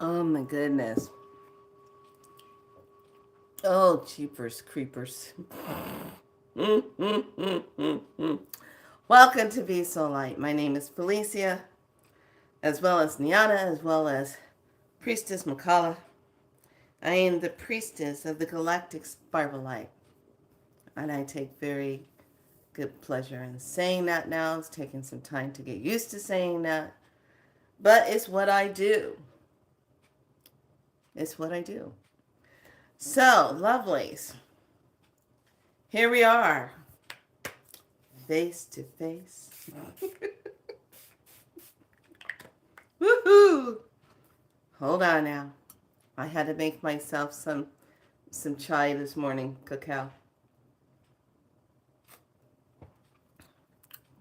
Oh my goodness. Oh, jeepers creepers. Welcome to Be So Light. My name is Felicia, as well as Niana, as well as Priestess Makala. I am the priestess of the Galactic Spiral Light, and I take very good pleasure in saying that now. It's taking some time to get used to saying that, but it's what I do. It's what I do. So, lovelies, here we are, face to face. Woohoo! Hold on now. I had to make myself some chai this morning, cacao.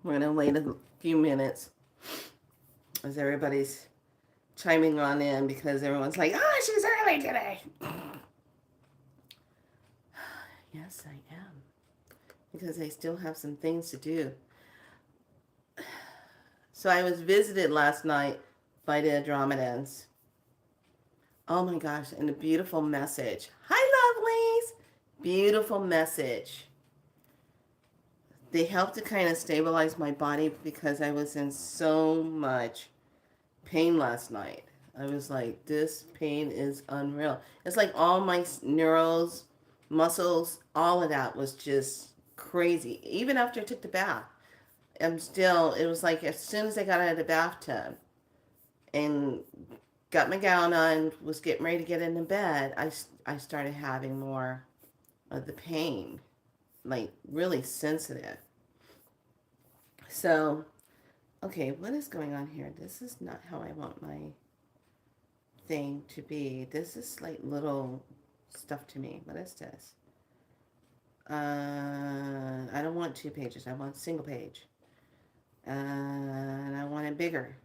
We're gonna wait a few minutes as everybody's chiming on in because everyone's like, "Oh, she's early today." Yes, I am, because I still have some things to do. So I was visited last night by the Andromedans. Oh my gosh, and a beautiful message. Hi, lovelies. Beautiful message. They helped to kind of stabilize my body because I was in so much pain last night. I was like, this pain is unreal. It's like all my neurons, muscles, all of that was just crazy. Even after I took the bath, it was like as soon as I got out of the bathtub and got my gown on, was getting ready to get into bed, I started having more of the pain, like really sensitive. So, okay, what is going on here? This is not how I want my thing to be. This is like little stuff to me. What is this? I don't want 2 pages. I want a single page. And I want it bigger.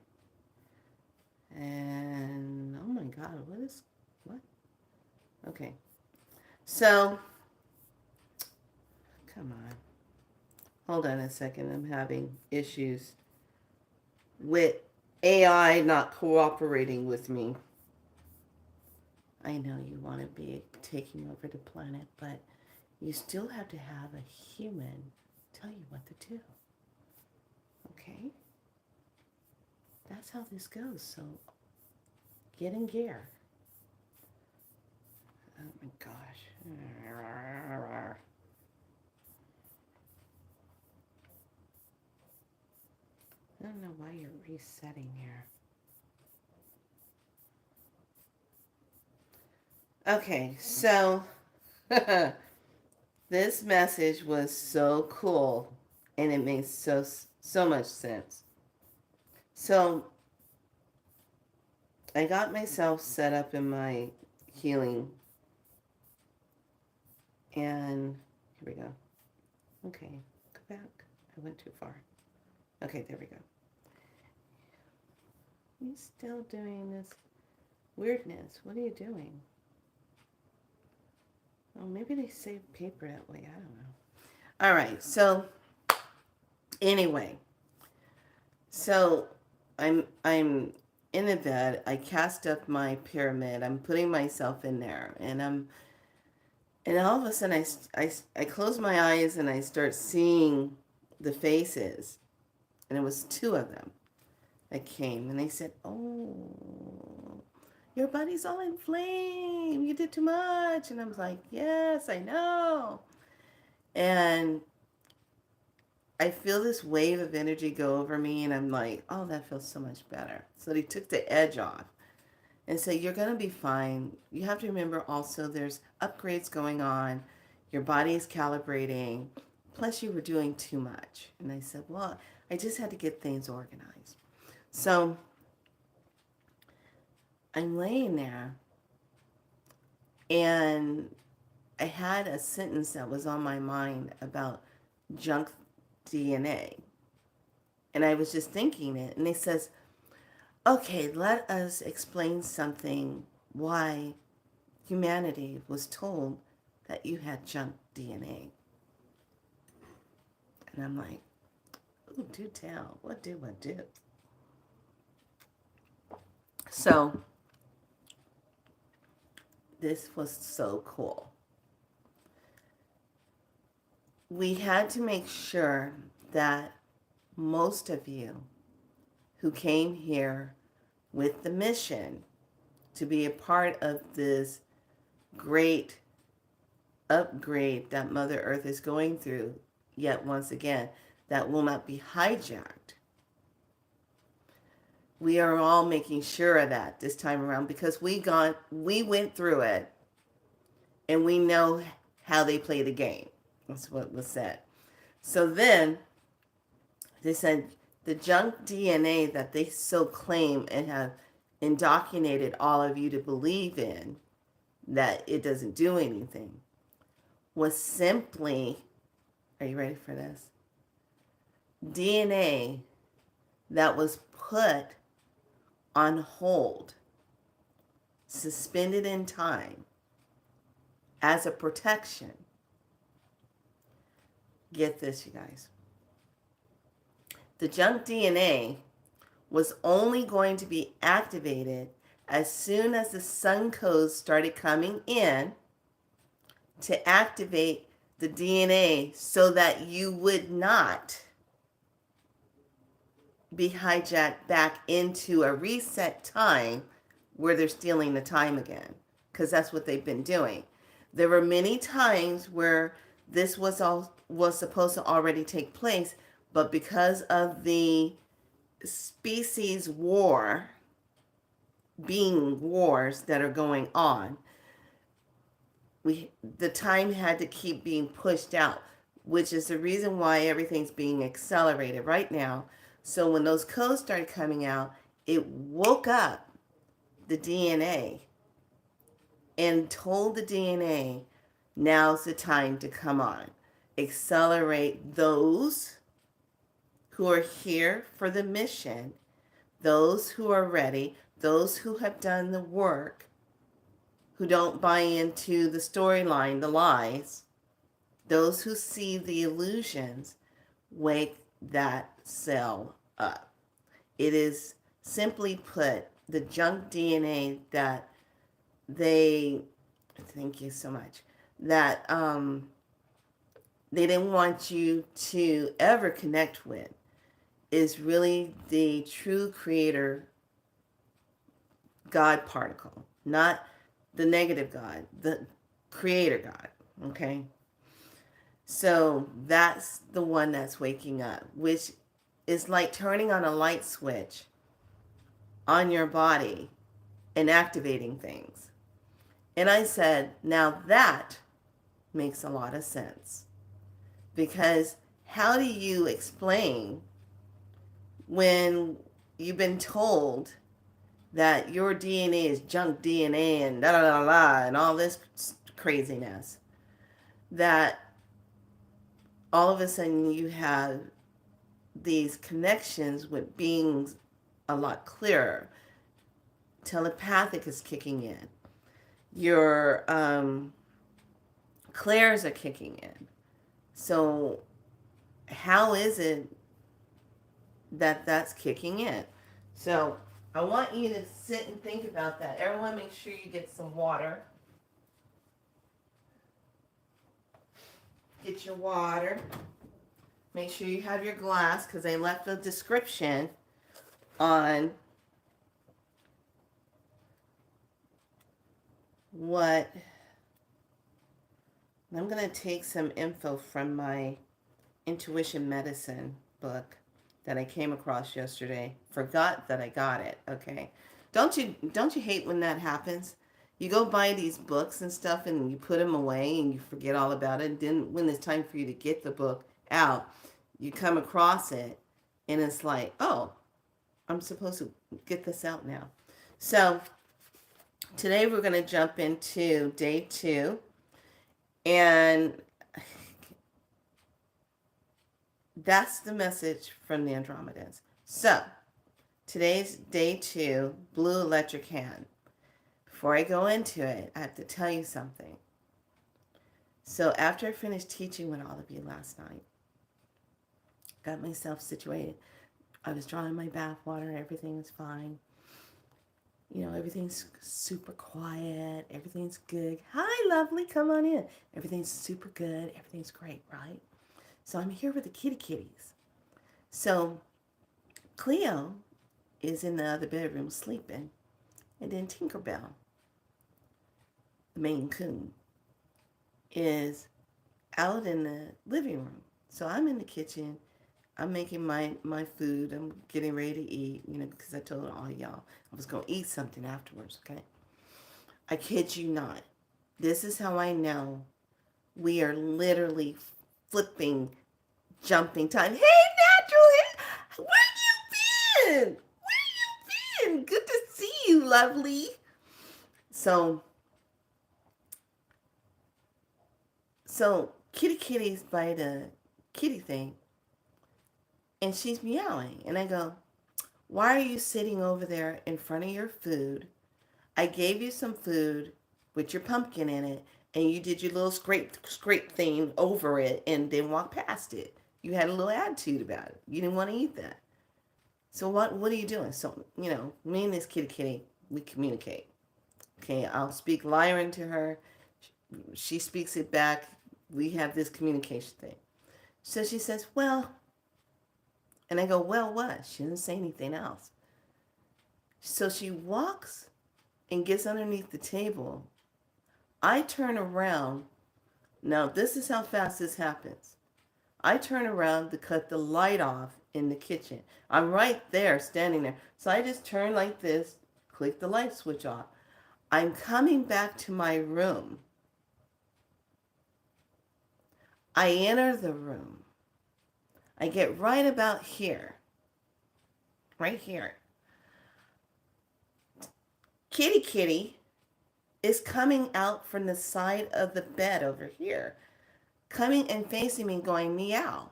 And oh my God, what? Okay. So, come on. Hold on a second. I'm having issues with AI not cooperating with me. I know you want to be taking over the planet, but you still have to have a human tell you what to do. Okay? That's how this goes. So get in gear. Oh my gosh. I don't know why you're resetting here. Okay, so this message was so cool and it made so much sense. So I got myself set up in my healing, and here we go. Okay, go back. I went too far. Okay, there we go. You're still doing this weirdness. What are you doing? Oh, maybe they save paper that way. I don't know. All right, so anyway, so I'm in the bed. I cast up my pyramid. I'm putting myself in there, and all of a sudden I close my eyes and I start seeing the faces, and it was 2 of them that came, and they said, "Oh, your body's all inflamed. You did too much." And I was like, "Yes, I know." And I feel this wave of energy go over me, and I'm like, "Oh, that feels so much better." So they took the edge off and said, "You're going to be fine. You have to remember also there's upgrades going on. Your body is calibrating. Plus, you were doing too much." And I said, "Well, I just had to get things organized." So I'm laying there, and I had a sentence that was on my mind about junk DNA. And I was just thinking it. And it says, okay, let us explain something why humanity was told that you had junk DNA. And I'm like, ooh, do tell. What do I do? So this was so cool. We had to make sure that most of you who came here with the mission to be a part of this great upgrade that Mother Earth is going through, yet once again, that will not be hijacked. We are all making sure of that this time around because we went through it and we know how they play the game. That's what was said. So then they said the junk DNA that they so claim and have indoctrinated all of you to believe in, that it doesn't do anything, was simply, are you ready for this? DNA that was put on hold, suspended in time as a protection. Get this, you guys. The junk DNA was only going to be activated as soon as the sun codes started coming in to activate the DNA so that you would not be hijacked back into a reset time where they're stealing the time again, because that's what they've been doing. There were many times where this was supposed to already take place, but because of the species wars that are going on, the time had to keep being pushed out, which is the reason why everything's being accelerated right now. So when those codes started coming out, it woke up the DNA and told the DNA, now's the time to come on. Accelerate those who are here for the mission, those who are ready, those who have done the work, who don't buy into the storyline, the lies, those who see the illusions, wake that cell up. It is simply put the junk DNA that thank you so much, that they didn't want you to ever connect with, is really the true creator God particle, not the negative God, the creator God, okay? So that's the one that's waking up, which is like turning on a light switch on your body and activating things. And I said, now that makes a lot of sense. Because how do you explain when you've been told that your DNA is junk DNA and da da da da and all this craziness, that all of a sudden you have these connections with beings a lot clearer. Telepathic is kicking in. Your clairs are kicking in. So how is it that that's kicking in? So I want you to sit and think about that. Everyone make sure you get some water. Get your water. Make sure you have your glass, because they left a description on what... I'm going to take some info from my Intuition Medicine book that I came across yesterday. Forgot that I got it, okay? Don't you hate when that happens? You go buy these books and stuff and you put them away and you forget all about it. And then when it's time for you to get the book out, you come across it and it's like, oh, I'm supposed to get this out now. So today we're going to jump into day 2. And that's the message from the Andromedans. So today's day 2, blue electric hand. Before I go into it, I have to tell you something. So after I finished teaching with all of you last night, got myself situated. I was drawing my bath water. Everything was fine. Everything's super quiet. Everything's good. Hi, lovely. Come on in. Everything's super good. Everything's great, right? So I'm here with the kitty kitties. So Cleo is in the other bedroom sleeping. And then Tinkerbell, the Maine Coon, is out in the living room. So I'm in the kitchen. I'm making my food. I'm getting ready to eat, because I told all y'all I was going to eat something afterwards, okay? I kid you not. This is how I know we are literally flipping, jumping time. Hey, Natural, where you been? Where you been? Good to see you, lovely. So Kitty Kitty's by the kitty thing, and she's meowing. And I go, why are you sitting over there in front of your food? I gave you some food with your pumpkin in it, and you did your little scrape thing over it and then walked past it. You had a little attitude about it. You didn't want to eat that. So what are you doing? So, me and this kitty kitty, we communicate. Okay, I'll speak Lyran to her. She speaks it back. We have this communication thing. So she says, well, and I go, well, what? She doesn't say anything else. So she walks and gets underneath the table. I turn around. Now, this is how fast this happens. I turn around to cut the light off in the kitchen. I'm right there, standing there. So I just turn like this, click the light switch off. I'm coming back to my room. I enter the room. I get right about here. Right here. Kitty Kitty is coming out from the side of the bed over here. Coming and facing me going, meow.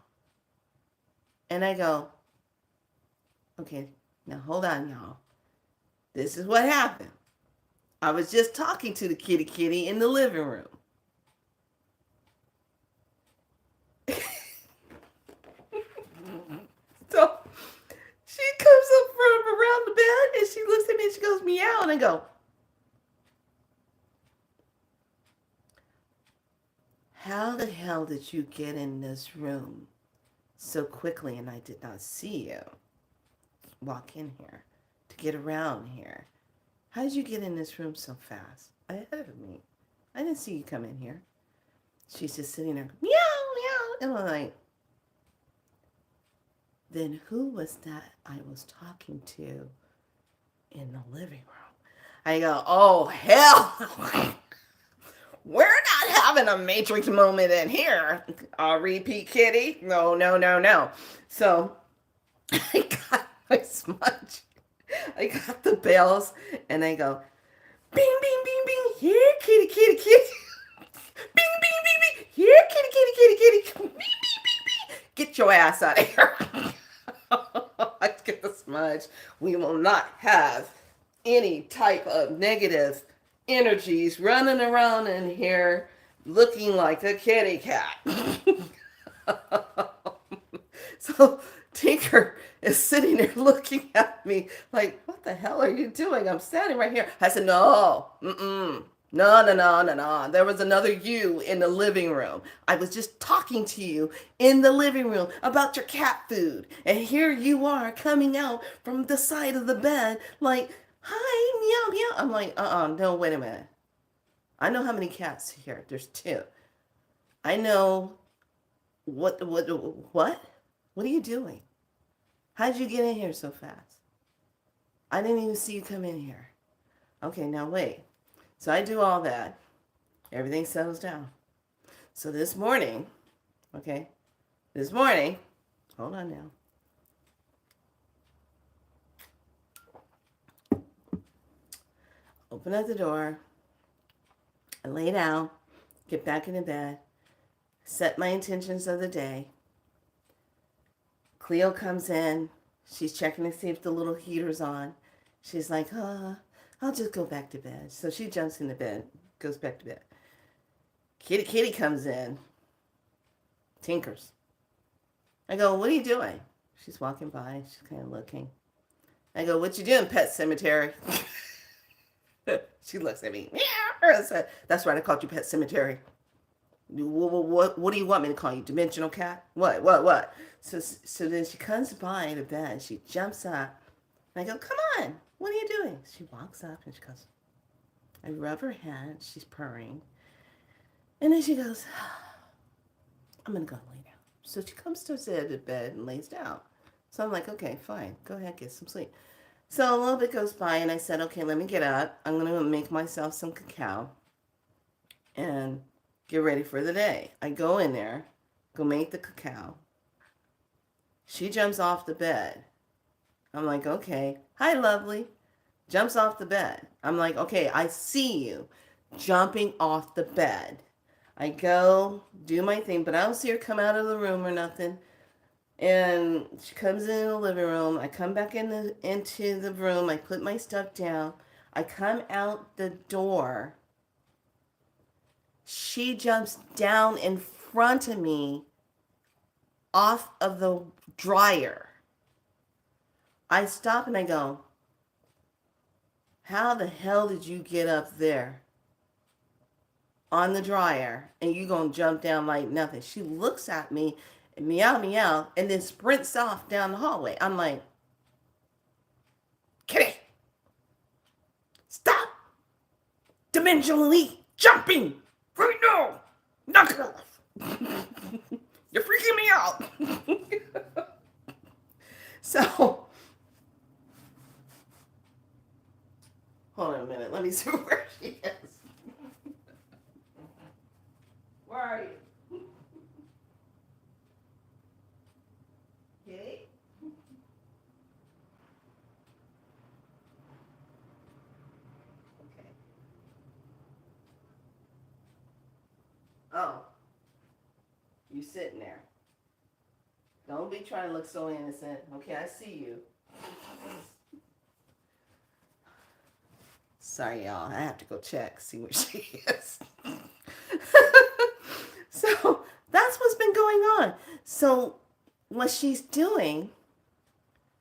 And I go, okay, now hold on, y'all. This is what happened. I was just talking to the kitty kitty in the living room. So she comes up from around the bed and she looks at me and she goes, meow. And I go, how the hell did you get in this room so quickly and I did not see you walk in here to get around here? How did you get in this room so fast? Ahead of me. I didn't see you come in here. She's just sitting there, meow, meow. And I'm like, then who was that I was talking to in the living room? I go, oh, hell. We're not having a Matrix moment in here. I'll repeat, kitty. No. So I got my smudge. I got the bells, and I go, bing, bing, bing, bing. Here, kitty, kitty, kitty. Bing, bing, bing, bing. Here, kitty, kitty, kitty, kitty. Bing, bing, bing, bing. Get your ass out of here. I get the smudge. We will not have any type of negative energies running around in here looking like a kitty cat. So Tinker is sitting there looking at me like, what the hell are you doing? I'm standing right here. I said, no, no. There was another you in the living room. I was just talking to you in the living room about your cat food. And here you are coming out from the side of the bed like, hi, meow, meow. I'm like, no, wait a minute. I know how many cats here. There's 2. I know what? What are you doing? How did you get in here so fast? I didn't even see you come in here. Okay, now wait. So I do all that. Everything settles down. So this morning, hold on now. Open up the door. I lay down, get back into bed, set my intentions of the day. Cleo comes in. She's checking to see if the little heater's on. She's like, I'll just go back to bed. So she jumps into bed, goes back to bed. Kitty Kitty comes in, tinkers. I go, what are you doing? She's walking by. She's kind of looking. I go, what you doing, Pet Cemetery? She looks at me. I said, that's right, I called you Pet Cemetery. What do you want me to call you? Dimensional cat? What? So then she comes by the bed. She jumps up. And I go, come on. What are you doing? She walks up and she goes, I rub her head. She's purring. And then she goes, I'm going to go lay down. So she comes to the bed and lays down. So I'm like, okay, fine. Go ahead, get some sleep. So a little bit goes by and I said, okay, let me get up. I'm going to make myself some cacao and get ready for the day. I go in there, go make the cacao. She jumps off the bed. I'm like, okay. Hi, lovely. Jumps off the bed. I'm like, okay, I see you jumping off the bed. I go do my thing, but I don't see her come out of the room or nothing. And she comes in the living room. I come back into the room. I put my stuff down. I come out the door. She jumps down in front of me off of the dryer. I stop and I go, how the hell did you get up there on the dryer and you gonna jump down like nothing? She looks at me and meow meow and then sprints off down the hallway. I'm like, Kitty, stop dimensionally jumping right now. Knock it off. You're freaking me out. So, hold on a minute. Let me see where she is. Where are you? Okay. Okay. Oh, you sitting there. Don't be trying to look so innocent. Okay, I see you. Sorry, y'all. I have to go check, see where she is. So that's what's been going on. So what she's doing,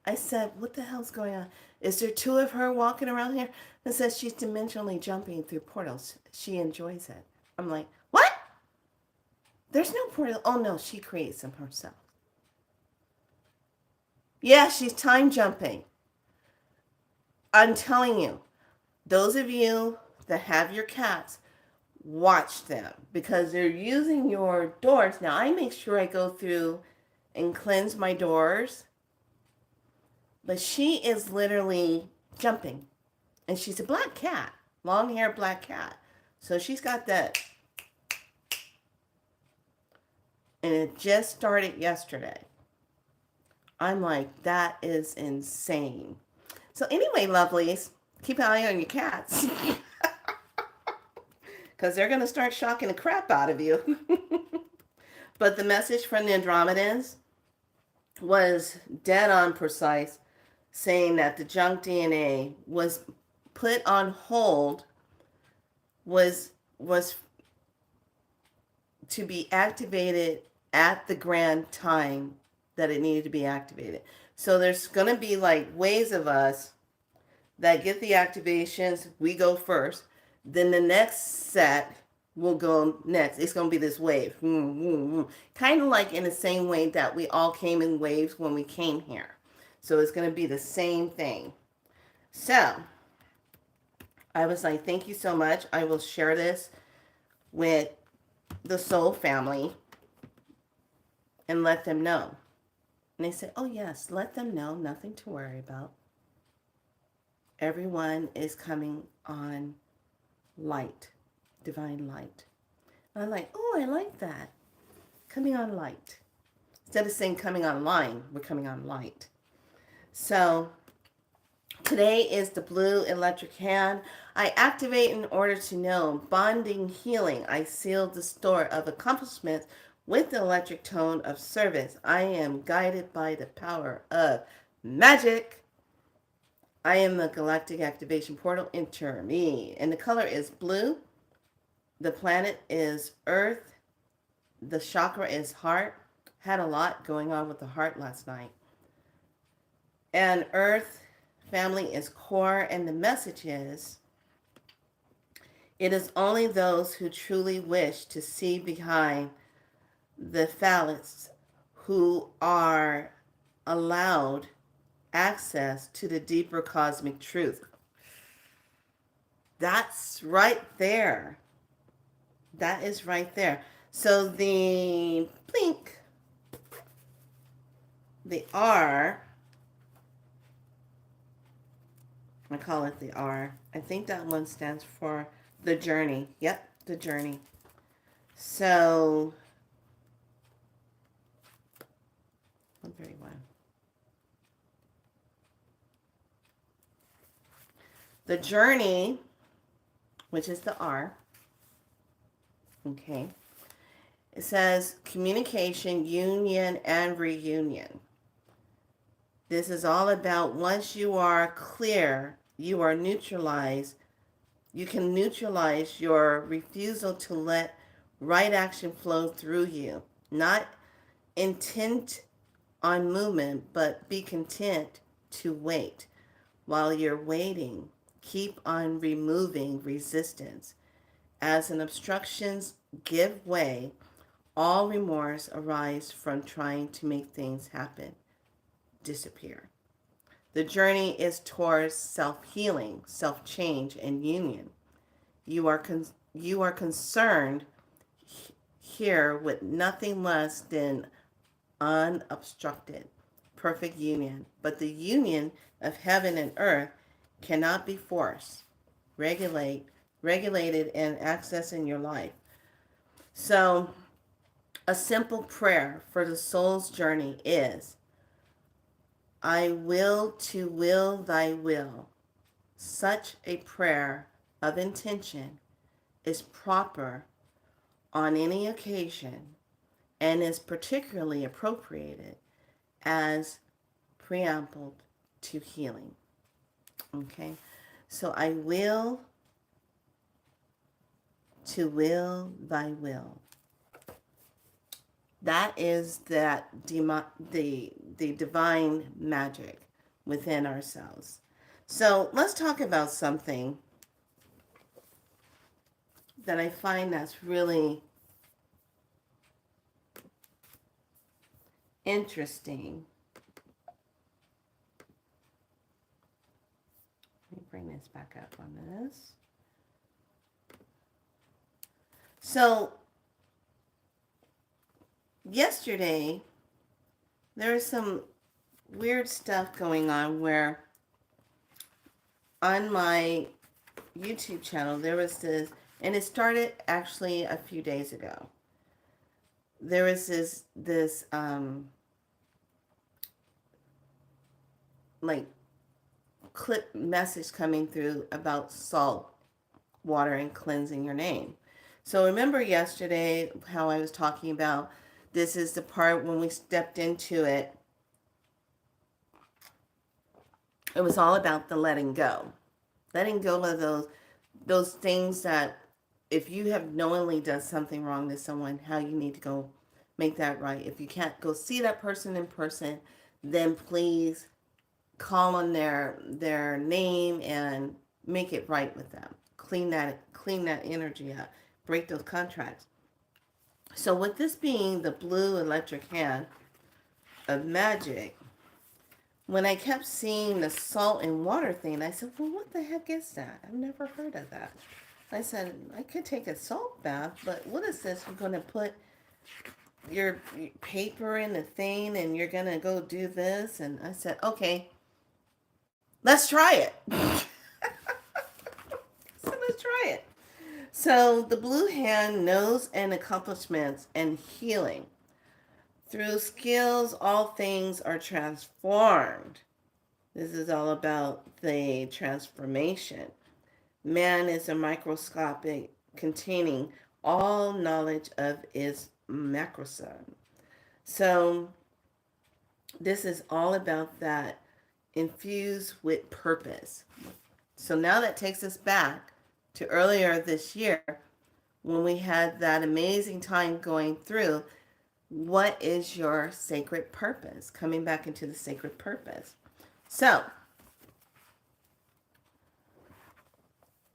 I said, what the hell's going on? Is there two of her walking around here? And says she's dimensionally jumping through portals. She enjoys it. I'm like, what? There's no portal. Oh no, she creates them herself. Yeah, she's time jumping. I'm telling you, those of you that have your cats, watch them because they're using your doors. Now, I make sure I go through and cleanse my doors, but she is literally jumping. And she's a black cat, long hair black cat. So she's got that. And it just started yesterday. I'm like, that is insane. So anyway, lovelies, keep an eye on your cats. Because they're going to start shocking the crap out of you. But the message from the Andromedans was dead on precise, saying that the junk DNA was put on hold, was to be activated at the grand time that it needed to be activated. So there's going to be like waves of us that get the activations. We go first. Then the next set will go next. It's going to be this wave. Kind of like in the same way that we all came in waves when we came here. So it's going to be the same thing. So I was like, thank you so much. I will share this with the soul family and let them know. And they said, oh yes, let them know. Nothing to worry about. Everyone is coming on light, divine light. And I'm like, oh, I like that. Coming on light. Instead of saying coming online, we're coming on light. So today is the blue electric hand. I activate in order to know. Bonding healing. I seal the store of accomplishments with the electric tone of service. I am guided by the power of magic. I am the galactic activation portal. Enter me. And the color is blue. The planet is Earth. The chakra is heart. Had a lot going on with the heart last night. And Earth family is core. And the message is It is only those who truly wish to see behind the facades who are allowed access to the deeper cosmic truth. That's right there. That is right there. So the blink, the R, I call it the R. I think that one stands for the journey. Yep, the journey. So 131. The journey, which is the R, okay, it says communication, union, and reunion. This is all about once you are clear, you are neutralized. You can neutralize your refusal to let right action flow through you. Not intent on movement, but be content to wait. While you're waiting, keep on removing resistance. As an obstructions give way, all remorse arise from trying to make things happen disappear. The journey is towards self-healing, self-change, and union. You are concerned here with nothing less than unobstructed, perfect union. But the union of heaven and earth cannot be forced, regulated, and accessed in your life. So, a simple prayer for the soul's journey is, I will to will thy will. Such a prayer of intention is proper on any occasion and is particularly appropriated as preamble to healing. Okay, so I will to will thy will. That is the divine magic within ourselves. So let's talk about something that I find that's really interesting. Let me bring this back up on this. So yesterday, there was some weird stuff going on where on my YouTube channel, there was this, and it started actually a few days ago. There was this like clip message coming through about salt, water, and cleansing your name. So remember yesterday how I was talking about this is the part when we stepped into it. It was all about the letting go. Letting go of those things that if you have knowingly done something wrong to someone, how you need to go make that right. If you can't go see that person in person, then please call on their name and make it right with them. Clean that energy up. Break those contracts. So with this being the blue electric hand of magic, when I kept seeing the salt and water thing, I said, well, what the heck is that? I've never heard of that. I said, I could take a salt bath, but what is this? You're going to put your paper in the thing and you're going to go do this? And I said, okay, let's try it. So let's try it. So the blue hand knows and accomplishments and healing. Through skills, all things are transformed. This is all about the transformation. Man is a microscopic containing all knowledge of its macrosome. So this is all about that infused with purpose. So now that takes us back to earlier this year when we had that amazing time going through what is your sacred purpose, coming back into the sacred purpose. So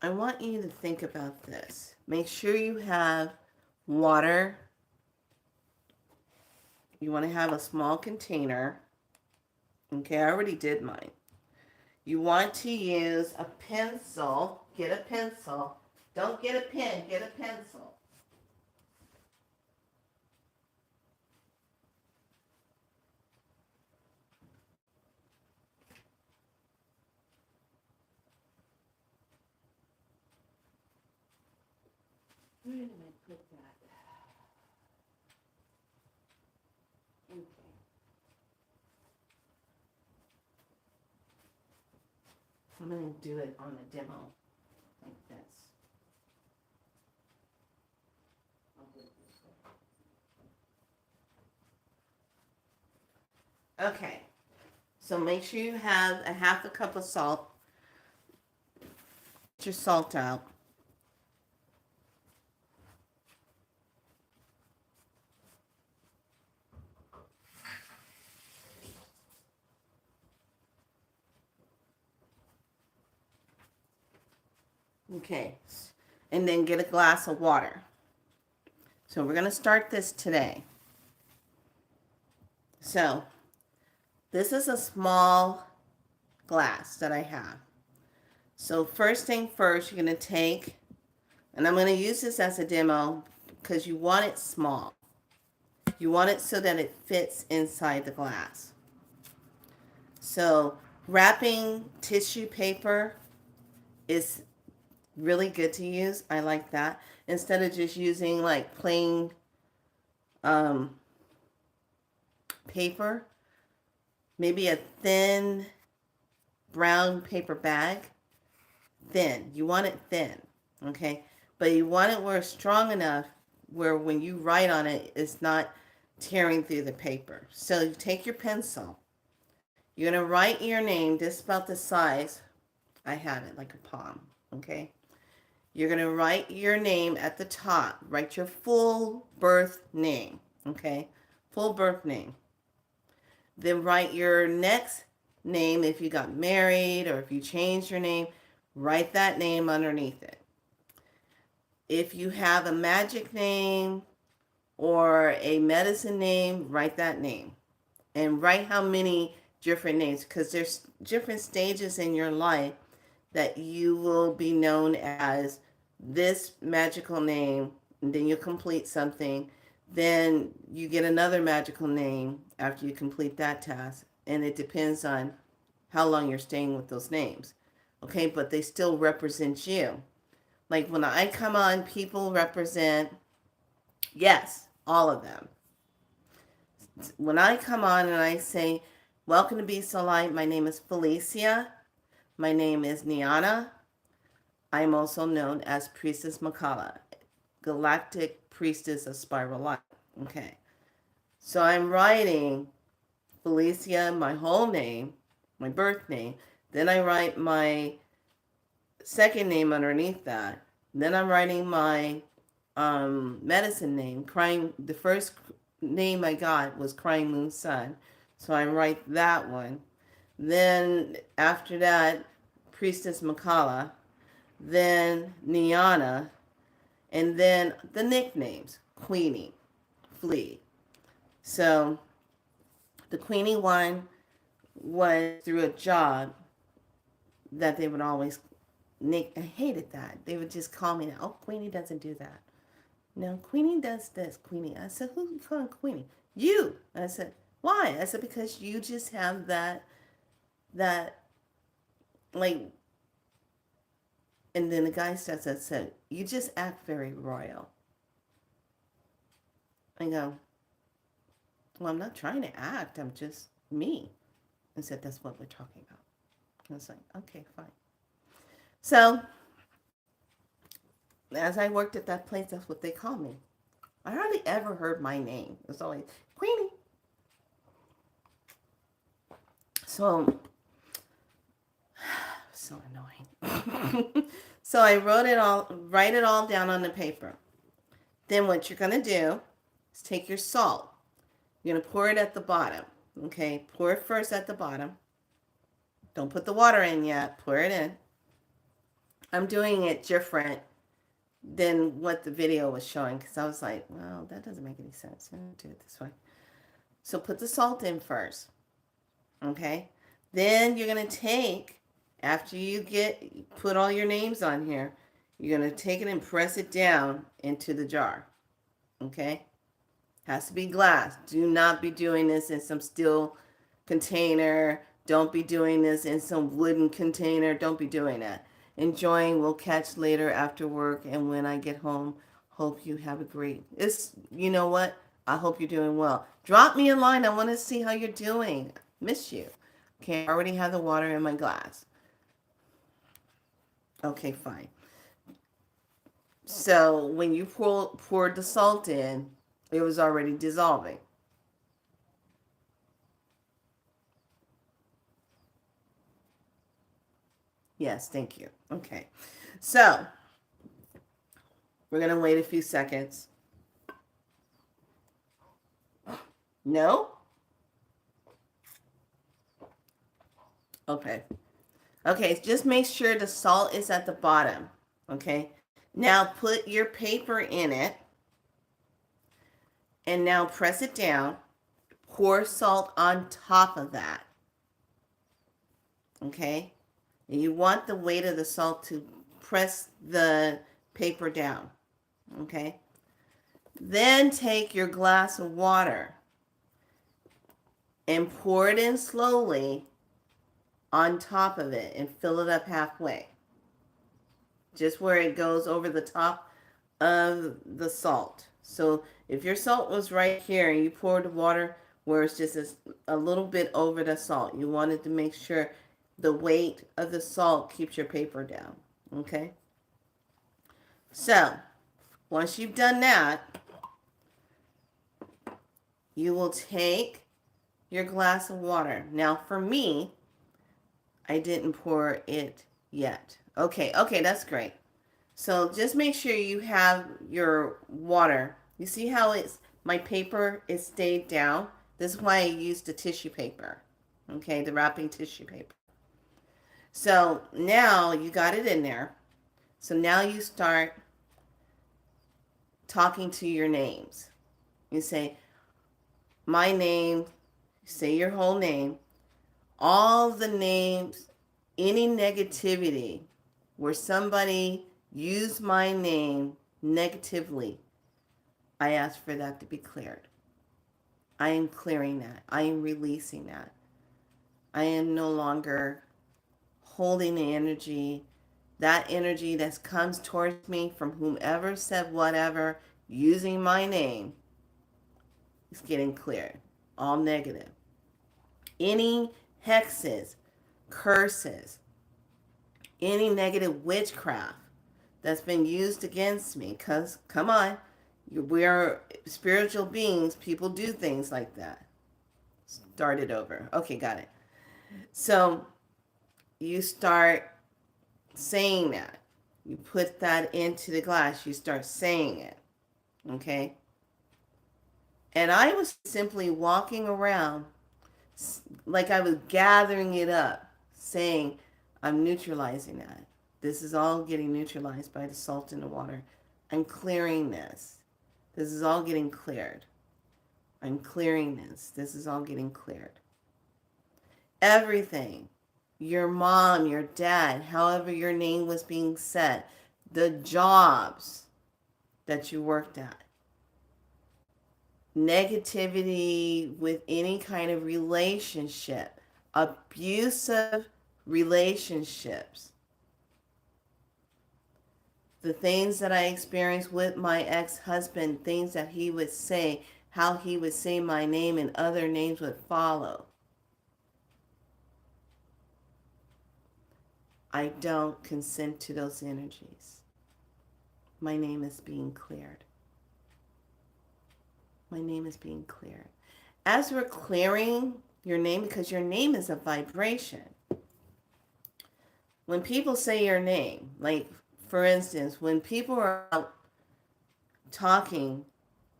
I want you to think about this. Make sure you have water. You want to have a small container. Okay, I already did mine. You want to use a pencil. Get a pencil. Don't get a pen, get a pencil. Where did I put that? Okay. I'm going to do it on a demo like this. Okay, so make sure you have a half a cup of salt. Get your salt out. Okay, and then get a glass of water. So we're going to start this today. So this is a small glass that I have. So first thing first, you're going to take, and I'm going to use this as a demo because you want it small. You want it so that it fits inside the glass. So wrapping tissue paper is really good to use. I like that. Instead of just using like plain paper, maybe a thin brown paper bag. Thin. You want it thin, okay? But you want it where it's strong enough where when you write on it, it's not tearing through the paper. So you take your pencil. You're going to write your name just about the size. I have it like a palm, okay? You're going to write your name at the top. Write your full birth name, okay? Full birth name. Then write your next name if you got married or if you changed your name. Write that name underneath it. If you have a magic name or a medicine name, write that name. And write how many different names, because there's different stages in your life that you will be known as this magical name, and then you complete something. Then you get another magical name after you complete that task. And it depends on how long you're staying with those names. Okay, but they still represent you. Like when I come on, people represent, yes, all of them. When I come on and I say, welcome to Be So Light, my name is Felicia, my name is Niana, I'm also known as Priestess Makala, Galactic Priestess of Spiral Light. Okay, so I'm writing Felicia, my whole name, my birth name, then I write my second name underneath that. Then I'm writing my medicine name. The first name I got was Crying Moon Sun, so I write that one. Then after that, Priestess Makala, then Niana, and then the nicknames, Queenie, Flea. So the Queenie one was through a job that they would always Nick, I hated that. They would just call me, oh, Queenie doesn't do that. No, Queenie does this, Queenie. I said, who you calling Queenie? You. I said, why? I said, because you just have that, like, and then the guy starts and said, you just act very royal. I go, well, I'm not trying to act. I'm just me. I said, that's what we're talking about. I was like, okay, fine. So as I worked at that place, that's what they called me. I hardly ever heard my name. It was always Queenie. So annoying. So I write it all down on the paper. Then what you're going to do is take your salt. You're going to pour it at the bottom. Okay, pour it first at the bottom. Don't put the water in yet. Pour it in. I'm doing it different than what the video was showing because I was like, well, that doesn't make any sense. I'm going to do it this way. So put the salt in first. Okay. Then you're going to take, after you put all your names on here, you're going to take it and press it down into the jar. Okay. Has to be glass. Do not be doing this in some steel container. Don't be doing this in some wooden container. Don't be doing that. Enjoying. We'll catch later after work and when I get home. Hope you have a great. You know what? I hope you're doing well. Drop me a line. I want to see how you're doing. Miss you. Okay, I already have the water in my glass. Okay, fine. So when you poured the salt in, it was already dissolving. Yes, thank you. Okay. So we're going to wait a few seconds. No? Okay. Okay, just make sure the salt is at the bottom. Okay. Now put your paper in it and now press it down. Pour salt on top of that. Okay. And you want the weight of the salt to press the paper down. Okay. Then take your glass of water and pour it in slowly on top of it and fill it up halfway. Just where it goes over the top of the salt. So if your salt was right here and you poured the water where it's just a little bit over the salt, you wanted to make sure the weight of the salt keeps your paper down. Okay? So once you've done that, you will take your glass of water. Now for me, I didn't pour it yet. Okay, that's great. So just make sure you have your water. You see how my paper is stayed down? This is why I used the tissue paper. Okay, the wrapping tissue paper. So now you got it in there. So now you start talking to your names. You say, my name, say your whole name, all the names, any negativity where somebody used my name negatively, I ask for that to be cleared. I am clearing that. I am releasing that. I am no longer holding the energy, that energy that comes towards me from whomever said whatever using my name is getting cleared. All negative. Any hexes, curses, any negative witchcraft that's been used against me, because, come on, we are spiritual beings. People do things like that. Start it over. Okay, got it. So you start saying that. You put that into the glass. You start saying it. Okay? And I was simply walking around like I was gathering it up, saying, I'm neutralizing that. This is all getting neutralized by the salt in the water. I'm clearing this. This is all getting cleared. I'm clearing this. This is all getting cleared. Everything. Your mom, your dad, however your name was being said, the jobs that you worked at, negativity with any kind of relationship, abusive relationships, the things that I experienced with my ex-husband, things that he would say, how he would say my name and other names would follow. I don't consent to those energies. My name is being cleared. My name is being cleared. As we're clearing your name, because your name is a vibration. When people say your name, like for instance, when people are out talking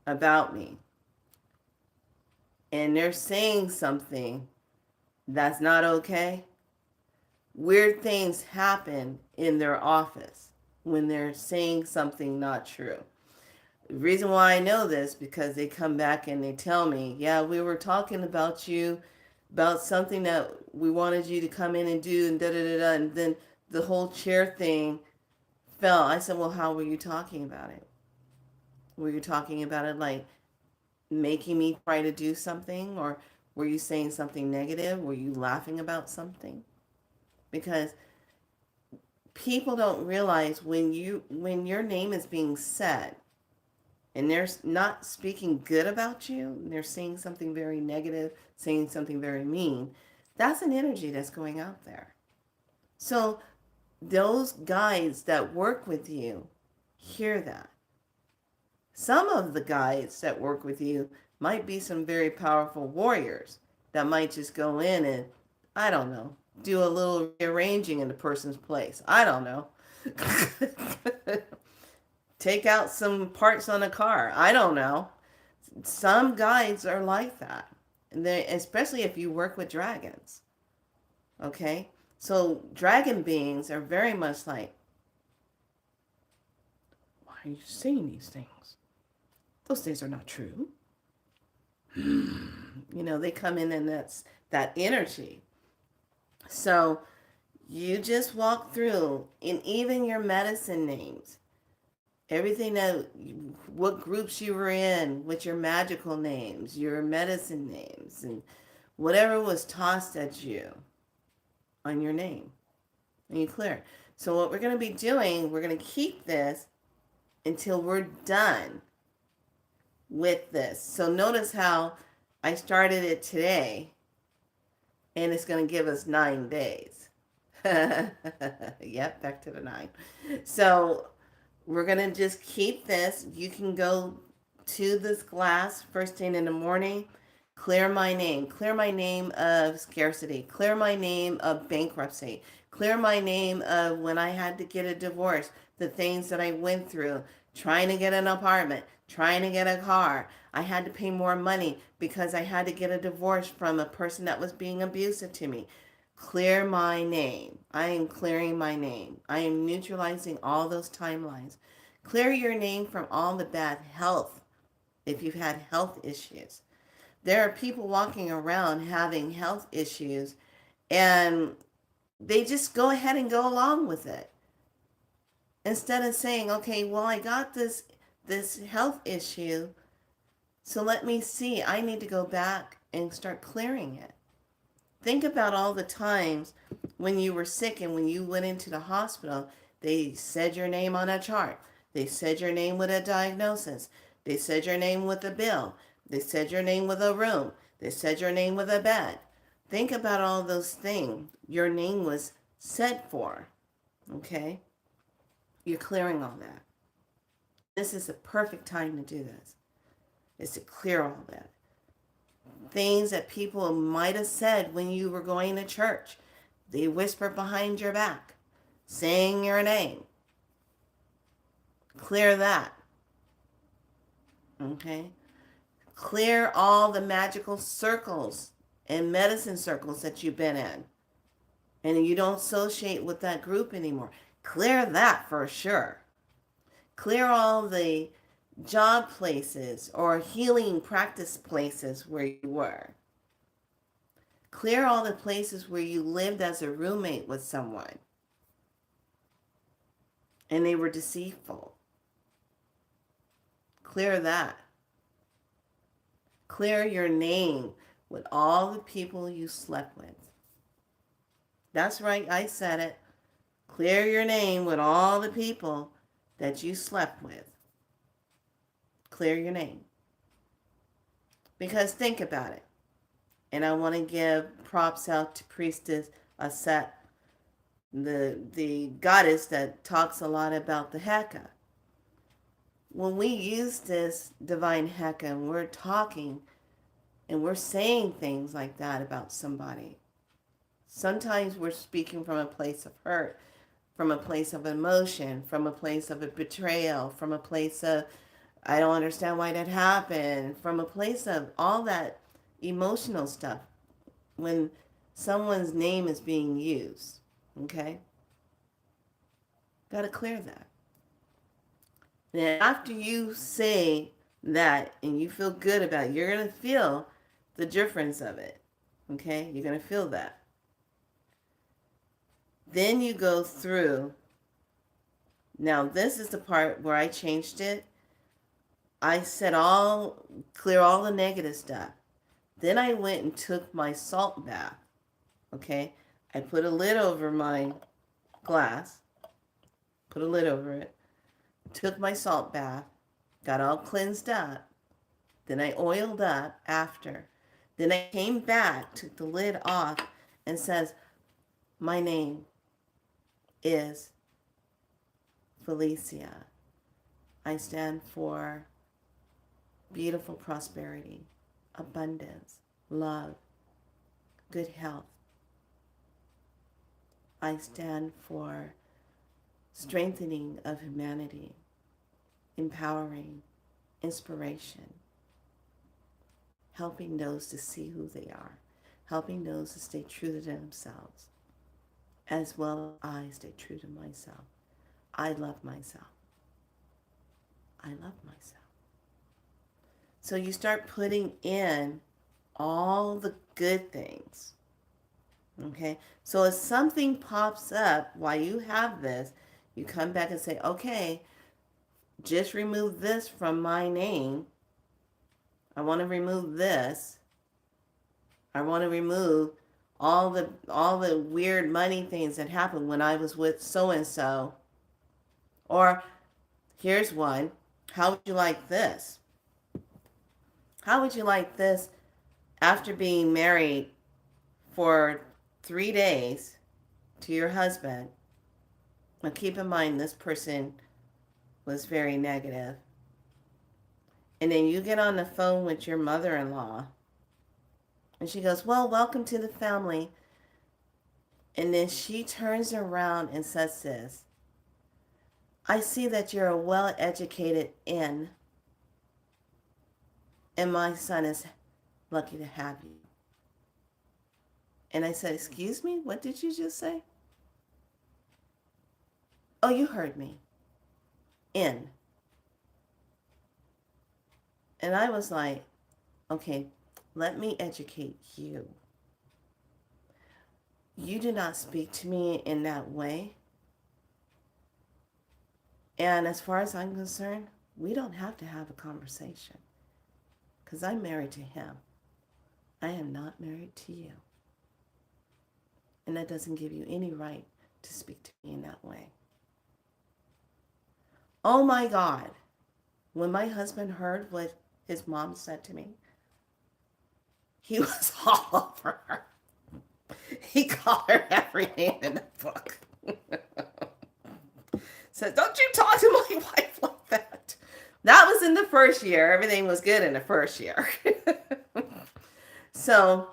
about me and they're saying something that's not okay, weird things happen in their office when they're saying something not true. The reason why I know this because they come back and they tell me, yeah, we were talking about you, about something that we wanted you to come in and do, and da da da da, and then the whole chair thing fell. I said, well, how were you talking about it? Were you talking about it like making me try to do something, or were you saying something negative? Were you laughing about something? Because people don't realize when your name is being said and they're not speaking good about you, they're saying something very negative, saying something very mean, that's an energy that's going out there. So those guides that work with you hear that. Some of the guides that work with you might be some very powerful warriors that might just go in and, I don't know, do a little rearranging in the person's place. I don't know. Take out some parts on a car. I don't know. Some guides are like that. And they, especially if you work with dragons. Okay? So dragon beings are very much like, why are you saying these things? Those things are not true. You know, they come in and that's that energy. So you just walk through, and even your medicine names, everything that, what groups you were in, with your magical names, your medicine names, and whatever was tossed at you on your name, and you clear it. So what we're going to be doing, we're going to keep this until we're done with this. So notice how I started it today, and it's going to give us 9 days. Yep, back to the 9. So we're going to just keep this. You can go to this glass first thing in the morning, clear my name of scarcity, clear my name of bankruptcy, clear my name of when I had to get a divorce, the things that I went through, trying to get an apartment, trying to get a car. I had to pay more money because I had to get a divorce from a person that was being abusive to me. Clear my name. I am clearing my name. I am neutralizing all those timelines. Clear your name from all the bad health if you've had health issues. There are people walking around having health issues and they just go ahead and go along with it. Instead of saying, okay, well, I got this health issue, so let me see. I need to go back and start clearing it. Think about all the times when you were sick and when you went into the hospital, they said your name on a chart. They said your name with a diagnosis. They said your name with a bill. They said your name with a room. They said your name with a bed. Think about all those things your name was set for. Okay? You're clearing all that. This is the perfect time to do this. Is to clear all that. Things that people might have said when you were going to church. They whisper behind your back, saying your name. Clear that. Okay? Clear all the magical circles and medicine circles that you've been in. And you don't associate with that group anymore. Clear that for sure. Clear all the job places or healing practice places where you were. Clear all the places where you lived as a roommate with someone and they were deceitful. Clear that. Clear your name with all the people you slept with. That's right, I said it. Clear your name with all the people that you slept with. Clear your name. Because think about it. And I want to give props out to Priestess Aset, the goddess that talks a lot about the Heka. When we use this divine Heka and we're talking and we're saying things like that about somebody, sometimes we're speaking from a place of hurt, from a place of emotion, from a place of a betrayal, from a place of, I don't understand why that happened, from a place of all that emotional stuff when someone's name is being used. Okay? Got to clear that. Then after you say that and you feel good about it, you're going to feel the difference of it. Okay? You're going to feel that. Then you go through. Now, this is the part where I changed it. I said clear all the negative stuff. Then I went and took my salt bath. Okay? I put a lid over my glass. Put a lid over it. Took my salt bath. Got all cleansed up. Then I oiled up after. Then I came back, took the lid off, and says, my name is Felicia. I stand for beautiful prosperity, abundance, love, good health. I stand for strengthening of humanity, empowering, inspiration, helping those to see who they are, helping those to stay true to themselves, as well as I stay true to myself. I love myself. I love myself. So you start putting in all the good things. Okay? So if something pops up while you have this, you come back and say, okay, just remove this from my name. I want to remove this. I want to remove all the weird money things that happened when I was with so and so. Or here's one. How would you like this? How would you like this after being married for 3 days to your husband? Now keep in mind this person was very negative. And then you get on the phone with your mother-in-law and she goes, well, welcome to the family. And then she turns around and says this, I see that you're a well-educated and my son is lucky to have you. And I said, excuse me, what did you just say? Oh, you heard me. In. And I was like, okay, let me educate you. You do not speak to me in that way. And as far as I'm concerned, we don't have to have a conversation. Because I'm married to him. I am not married to you. And that doesn't give you any right to speak to me in that way. Oh my God. When my husband heard what his mom said to me, he was all over her. He called her every name in the book. Said, don't you talk to my wife like that. That was in the first year. Everything was good in the first year. So,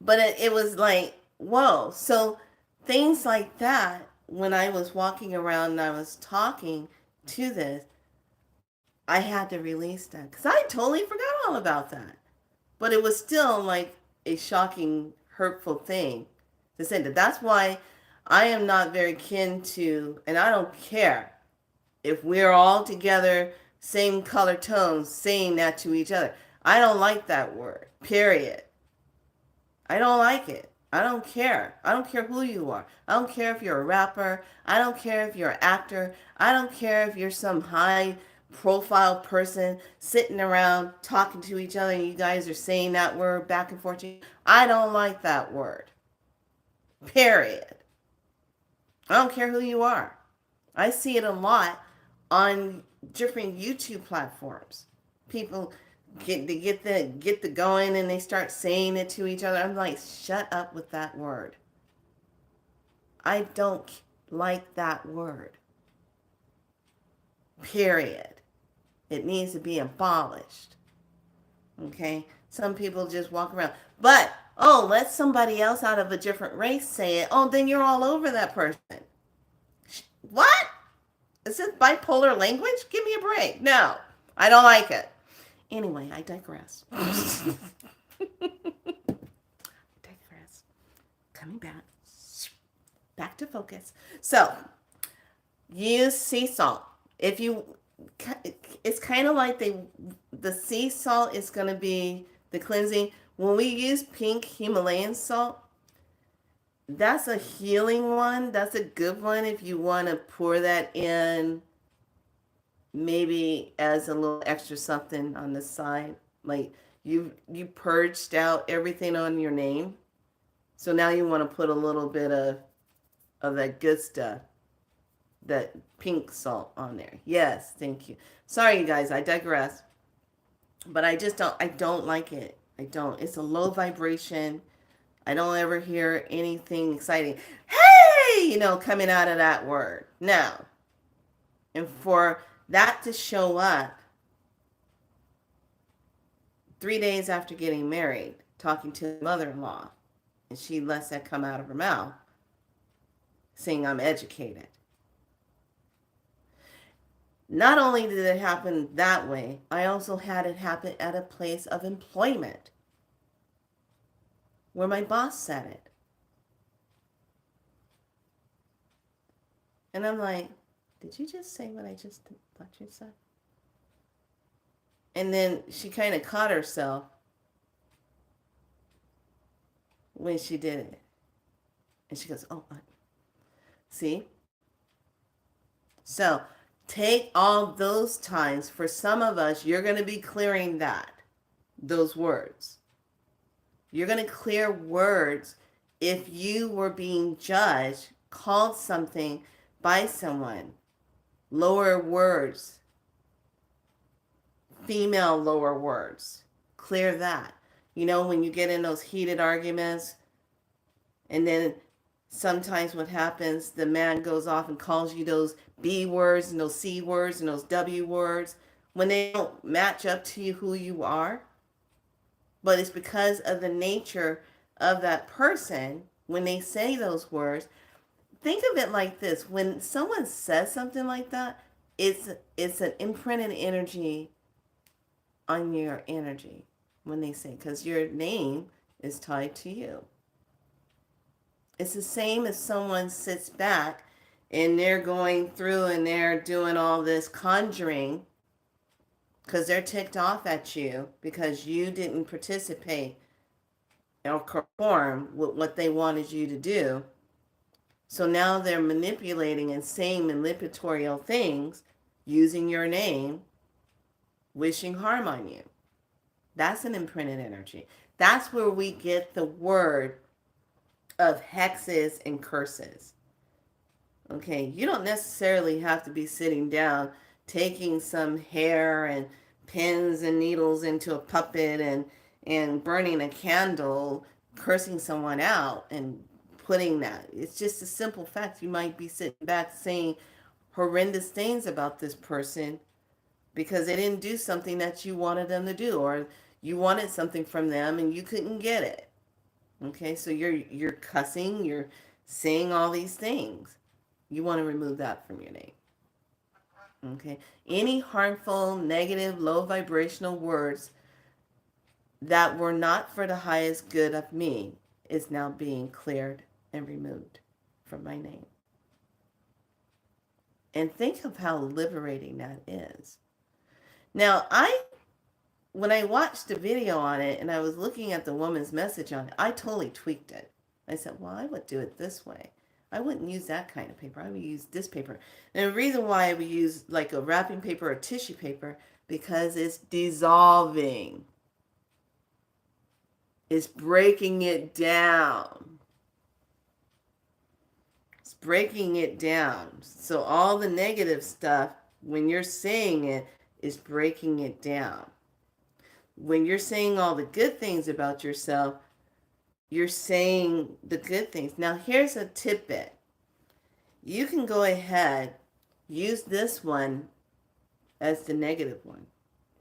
but it was like, whoa. So things like that, when I was walking around and I was talking to this, I had to release that. Because I totally forgot all about that. But it was still like a shocking, hurtful thing to say that. That's why I am not very kin to, and I don't care if we're all together, same color tones, saying that to each other. I don't like that word, period. I don't like it. I don't care. I don't care who you are. I don't care if you're a rapper. I don't care if you're an actor. I don't care if you're some high profile person sitting around talking to each other and you guys are saying that word back and forth. I don't like that word, period. I don't care who you are. I see it a lot on different YouTube platforms. People get the going and they start saying it to each other. I'm like, shut up with that word. I don't like that word. Period. It needs to be abolished. Okay? Some people just walk around. But, let somebody else out of a different race say it. Oh, then you're all over that person. What? Is this bipolar language? Give me a break. No, I don't like it. Anyway, I digress. Coming back. back to focus. So use sea salt. If you, it's kind of like the sea salt is going to be the cleansing. When we use pink Himalayan salt, that's a healing one. That's a good one if you want to pour that in maybe as a little extra something on the side. Like you purged out everything on your name. So now you want to put a little bit of that good stuff, that pink salt on there. Yes, thank you. Sorry, you guys, I digress. But I don't like it. I don't. It's a low vibration. I don't ever hear anything exciting. Hey, coming out of that word. Now, and for that to show up 3 days after getting married, talking to the mother-in-law, and she lets that come out of her mouth, saying I'm educated. Not only did it happen that way, I also had it happen at a place of employment where my boss said it. And I'm like, did you just say what I just thought you said? And then she kind of caught herself when she did it. And she goes, oh, see? So take all those times. For some of us, you're going to be clearing those words. You're going to clear words if you were being judged, called something by someone. Lower words. Female lower words. Clear that. When you get in those heated arguments, and then sometimes what happens, the man goes off and calls you those B words and those C words and those W words when they don't match up to you who you are. But it's because of the nature of that person when they say those words. Think of it like this. When someone says something like that, it's an imprinted energy on your energy when they say, because your name is tied to you. It's the same as someone sits back and they're going through and they're doing all this conjuring because they're ticked off at you because you didn't participate or conform with what they wanted you to do. So now they're manipulating and saying manipulatorial things using your name, wishing harm on you. That's an imprinted energy. That's where we get the word of hexes and curses. Okay, you don't necessarily have to be sitting down taking some hair and pins and needles into a puppet and burning a candle, cursing someone out and putting that. It's just a simple fact. You might be sitting back saying horrendous things about this person because they didn't do something that you wanted them to do, or you wanted something from them and you couldn't get it. Okay, so you're cussing, you're saying all these things. You want to remove that from your name. Okay, any harmful, negative, low vibrational words that were not for the highest good of me is now being cleared and removed from my name. And think of how liberating that is. Now, when I watched the video on it and I was looking at the woman's message on it, I totally tweaked it. I said, well, I would do it this way. I wouldn't use that kind of paper. I would use this paper. And the reason why I would use like a wrapping paper or tissue paper, because it's dissolving. It's breaking it down. It's breaking it down. So all the negative stuff, when you're saying it, is breaking it down. When you're saying all the good things about yourself, you're saying the good things. Now, here's a tidbit. You can go ahead, use this one as the negative one.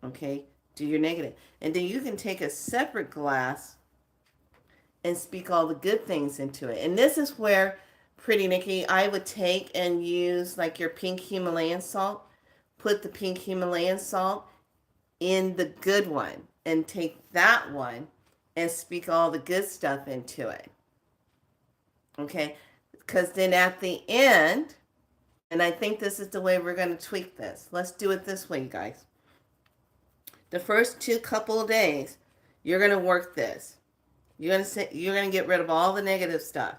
Okay? Do your negative. And then you can take a separate glass and speak all the good things into it. And this is where, Pretty Nikki, I would take and use like your pink Himalayan salt. Put the pink Himalayan salt in the good one and take that one and speak all the good stuff into it. Okay? Because then at the end, and I think this is the way we're going to tweak this. Let's do it this way, you guys. The first two couple of days, you're going to work this. You're going to get rid of all the negative stuff.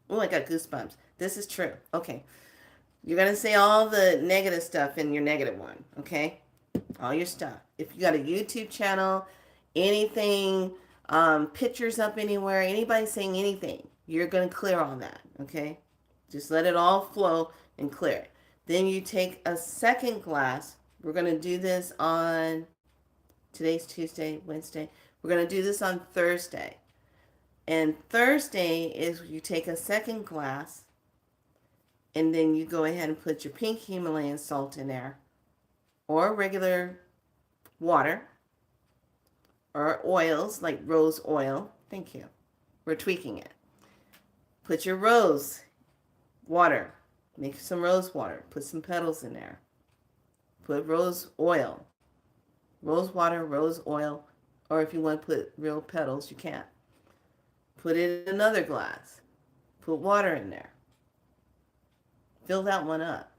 Oh, I got goosebumps. This is true. Okay. You're going to say all the negative stuff in your negative one, okay? All your stuff. If you got a YouTube channel, anything, pictures up anywhere, anybody saying anything, you're going to clear all that, okay? Just let it all flow and clear it. Then you take a second glass. We're going to do this on, today's Tuesday, Wednesday. We're going to do this on Thursday. And Thursday is you take a second glass, and then you go ahead and put your pink Himalayan salt in there, or regular water, or oils like rose oil. Thank you. We're tweaking it. Put your rose water. Make some rose water. Put some petals in there. Put rose oil. Rose water, rose oil, or if you want to put real petals, you can. Put it in another glass. Put water in there. Fill that one up.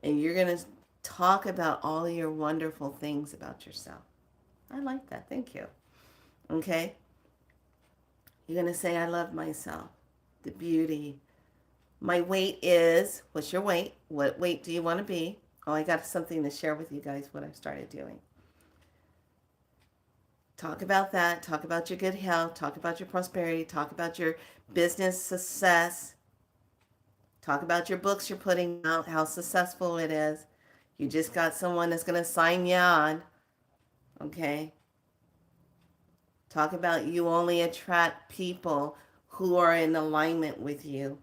And you're going to talk about all your wonderful things about yourself. I like that. Thank you. Okay? You're going to say, I love myself. The beauty. My weight is, what's your weight? What weight do you want to be? Oh, I got something to share with you guys, what I've started doing. Talk about that. Talk about your good health. Talk about your prosperity. Talk about your business success. Talk about your books you're putting out, how successful it is. You just got someone that's going to sign you on. Okay? Talk about you only attract people who are in alignment with you.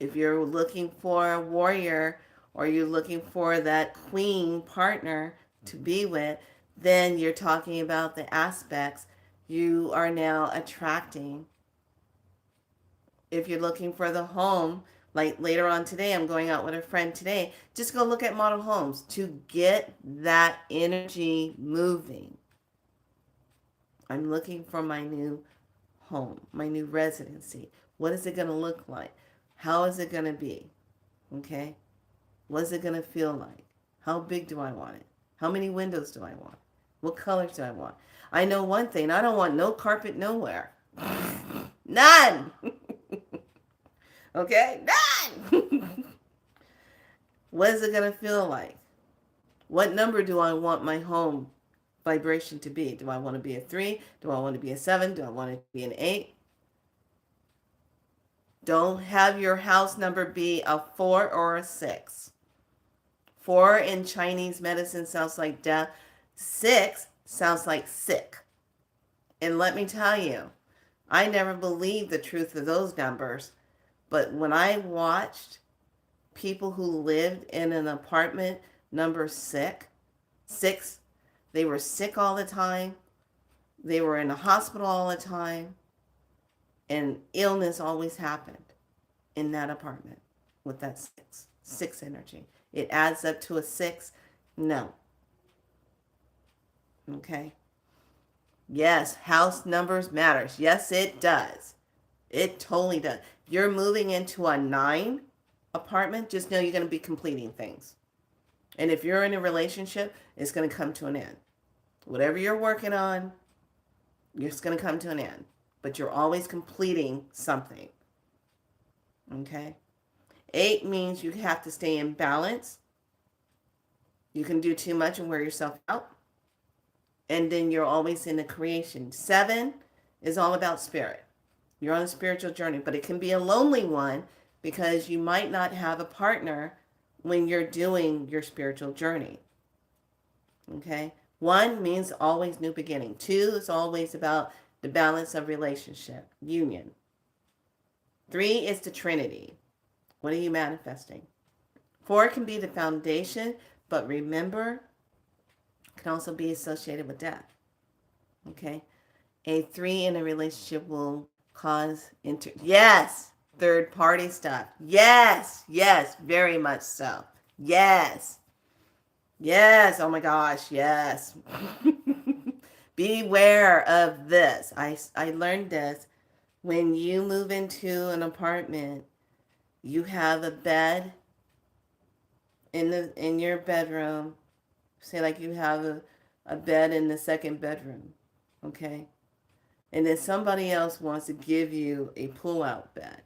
If you're looking for a warrior or you're looking for that queen partner to be with, then you're talking about the aspects you are now attracting. If you're looking for the home, like later on today, I'm going out with a friend today, just go look at model homes to get that energy moving. I'm looking for my new home, my new residency. What is it going to look like? How is it going to be? Okay? What is it going to feel like? How big do I want it? How many windows do I want? What colors do I want? I know one thing. I don't want no carpet nowhere. None. Okay? None. What is it going to feel like? What number do I want my home vibration to be? Do I want to be a 3? Do I want to be a 7? Do I want to be an 8? Don't have your house number be a 4 or a 6. 4 in Chinese medicine sounds like death. 6 sounds like sick. And let me tell you, I never believed the truth of those numbers. But when I watched people who lived in an apartment number 6, they were sick all the time. They were in the hospital all the time. And illness always happened in that apartment with that 6 energy. It adds up to a 6. No. Okay. Yes, house numbers matters. Yes, it does. It totally does. If you're moving into a 9 apartment, just know you're going to be completing things. And if you're in a relationship, it's going to come to an end. Whatever you're working on, it's going to come to an end. But you're always completing something. Okay? 8 means you have to stay in balance. You can do too much and wear yourself out. And then you're always in the creation. 7 is all about spirit. You're on a spiritual journey, but it can be a lonely one because you might not have a partner when you're doing your spiritual journey. Okay? 1 means always new beginning. 2 is always about the balance of relationship, union. 3 is the Trinity. What are you manifesting? 4 can be the foundation, but remember, can also be associated with death. Okay? A 3 in a relationship will cause third party stuff. Yes, very much so. Yes, oh my gosh, yes. Beware of this. I learned this When you move into an apartment, you have a bed in your bedroom. Say like you have a bed in the second bedroom, okay? And then somebody else wants to give you a pull-out bed.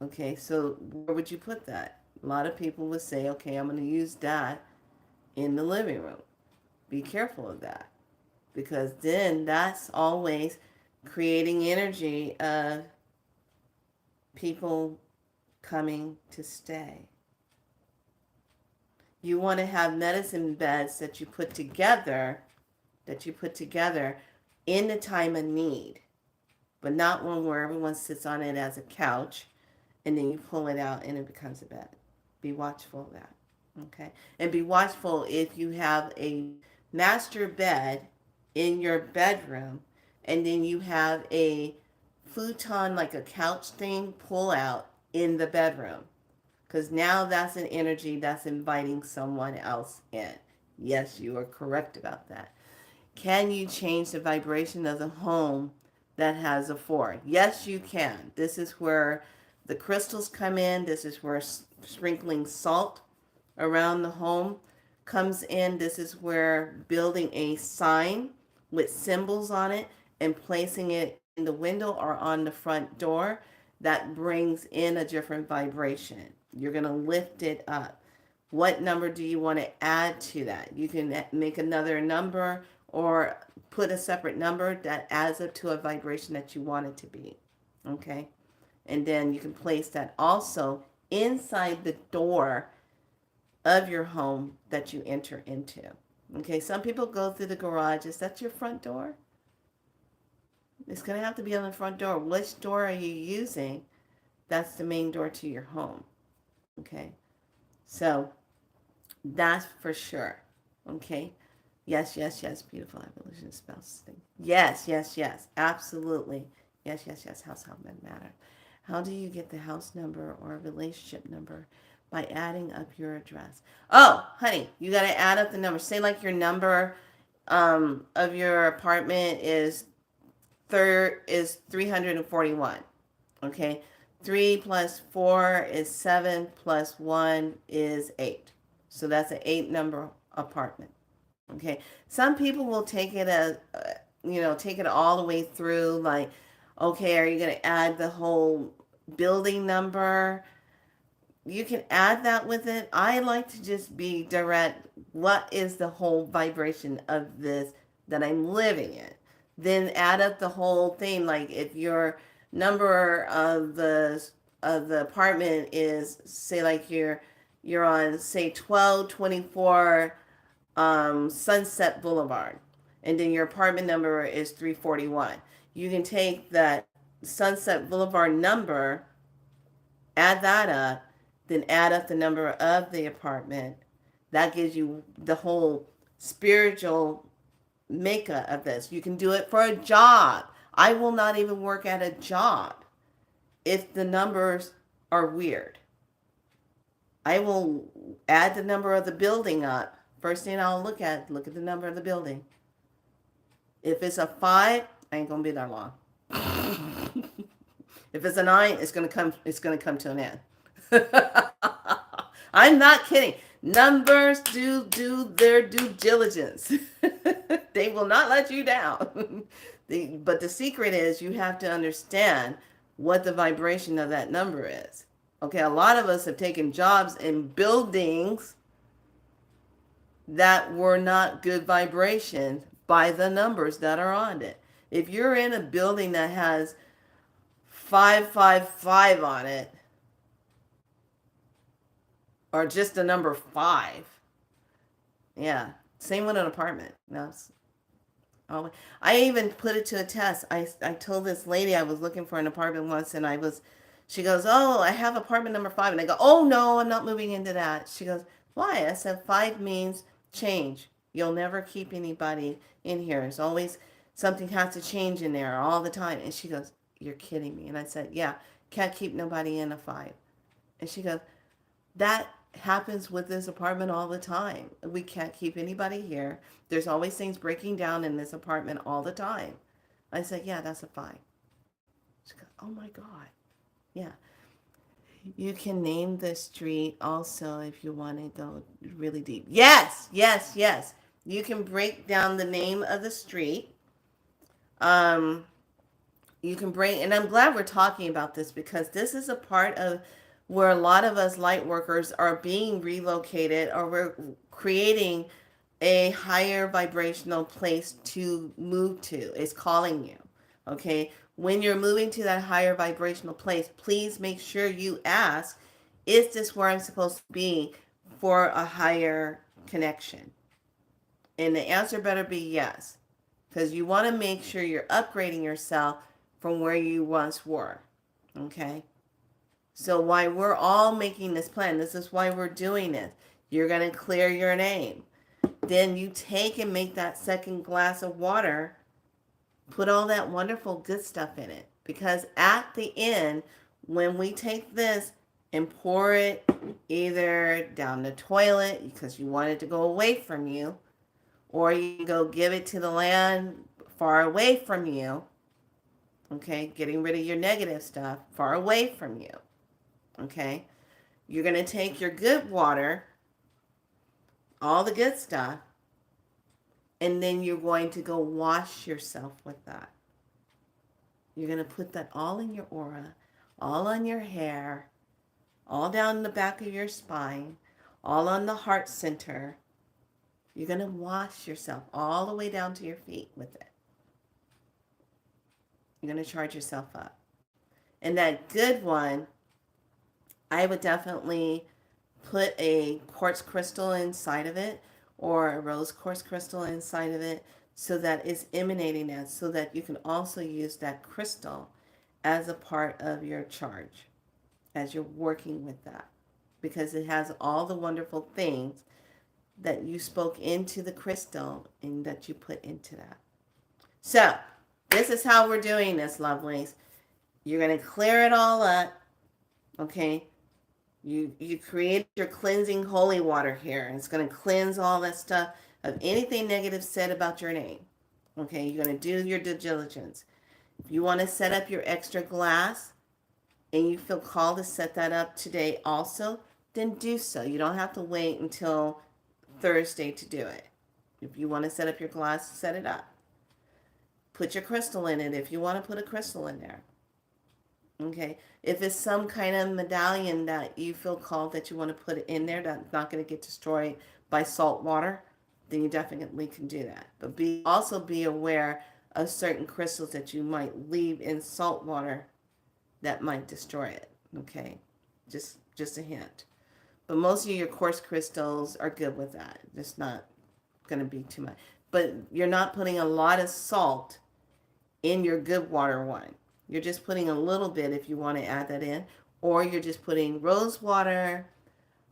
Okay, so where would you put that? A lot of people would say, okay, I'm going to use that in the living room. Be careful of that because then that's always creating energy of people coming to stay. You want to have medicine beds that you put together in the time of need, but not one where everyone sits on it as a couch and then you pull it out and it becomes a bed. Be watchful of that. Okay? And be watchful if you have a master bed in your bedroom and then you have a futon, like a couch thing, pull out in the bedroom. Because now that's an energy that's inviting someone else in. Yes, you are correct about that. Can you change the vibration of the home that has a 4? Yes, you can. This is where the crystals come in. This is where sprinkling salt around the home comes in. This is where building a sign with symbols on it and placing it in the window or on the front door that brings in a different vibration. You're going to lift it up. What number do you want to add to that? You can make another number or put a separate number that adds up to a vibration that you want it to be. Okay? And then you can place that also inside the door of your home that you enter into. Okay, some people go through the garage. Is that your front door? It's going to have to be on the front door. Which door are you using? That's the main door to your home. Okay, so that's for sure. Okay, yes, yes, yes. Beautiful evolution spouse thing. Yes, yes, yes. Absolutely. Yes, yes, yes. House help matter. How do you get the house number or a relationship number? By adding up your address. Oh, honey, you got to add up the number. Say like your number of your apartment is 341. Okay, 3 plus 4 is 7 plus 1 is 8. So that's an 8 number apartment. Okay, some people will take it as take it all the way through. Like, okay, are you going to add the whole building number? You can add that with it. I like to just be direct. What is the whole vibration of this that I'm living in? Then add up the whole thing. Like if your number of the apartment is, say, like you're on, say, 1224 Sunset Boulevard, and then your apartment number is 341. You can take that Sunset Boulevard number, add that up, then add up the number of the apartment. That gives you the whole spiritual makeup of this. You can do it for a job. I will not even work at a job if the numbers are weird. I will add the number of the building up. First thing I'll look at the number of the building. If it's a 5, I ain't gonna be there long. If it's a 9, it's gonna come to an end. I'm not kidding. Numbers do their due diligence. They will not let you down. But the secret is you have to understand what the vibration of that number is. Okay, a lot of us have taken jobs in buildings that were not good vibration by the numbers that are on it. If you're in a building that has 555 on it, or just the number 5, yeah, same with an apartment. No, I even put it to a test. I told this lady I was looking for an apartment once, and she goes, oh, I have apartment number 5. And I go, oh, no, I'm not moving into that. She goes, why? I said, 5 means change. You'll never keep anybody in here. There's always something has to change in there all the time. And she goes, you're kidding me. And I said, yeah, can't keep nobody in a 5. And she goes, that happens with this apartment all the time. We can't keep anybody here. There's always things breaking down in this apartment all the time. I said, yeah, that's a 5. She goes, oh my God. Yeah. You can name the street also if you want to go really deep. Yes, yes, yes. You can break down the name of the street. Um, you can break, and I'm glad we're talking about this because this is a part of where a lot of us light workers are being relocated, or we're creating a higher vibrational place to move to. It's calling you. Okay. When you're moving to that higher vibrational place, please make sure you ask, is this where I'm supposed to be for a higher connection? And the answer better be yes, because you want to make sure you're upgrading yourself from where you once were. Okay. So why we're all making this plan, this is why we're doing it. You're going to clear your name. Then you take and make that second glass of water, put all that wonderful good stuff in it. Because at the end, when we take this and pour it either down the toilet because you want it to go away from you, or you can go give it to the land far away from you, okay, getting rid of your negative stuff far away from you, okay, you're going to take your good water, all the good stuff, and then you're going to go wash yourself with that. You're going to put that all in your aura, all on your hair, all down the back of your spine, all on the heart center. You're going to wash yourself all the way down to your feet with it. You're going to charge yourself up. And that good one, I would definitely put a quartz crystal inside of it, or a rose quartz crystal inside of it, so that it's emanating that, so that you can also use that crystal as a part of your charge as you're working with that, because it has all the wonderful things that you spoke into the crystal and that you put into that. So this is how we're doing this, lovelies. You're going to clear it all up. Okay. You create your cleansing holy water here, and it's going to cleanse all that stuff of anything negative said about your name. Okay, you're going to do your due diligence. If you want to set up your extra glass and you feel called to set that up today also, then do so. You don't have to wait until Thursday to do it. If you want to set up your glass, set it up. Put your crystal in it if you want to put a crystal in there. Okay, if it's some kind of medallion that you feel called that you want to put in there that's not going to get destroyed by salt water, then you definitely can do that. But also be aware of certain crystals that you might leave in salt water that might destroy it. Okay, just a hint. But most of your quartz crystals are good with that. It's not going to be too much. But you're not putting a lot of salt in your good water one. You're just putting a little bit if you want to add that in, or you're just putting rose water,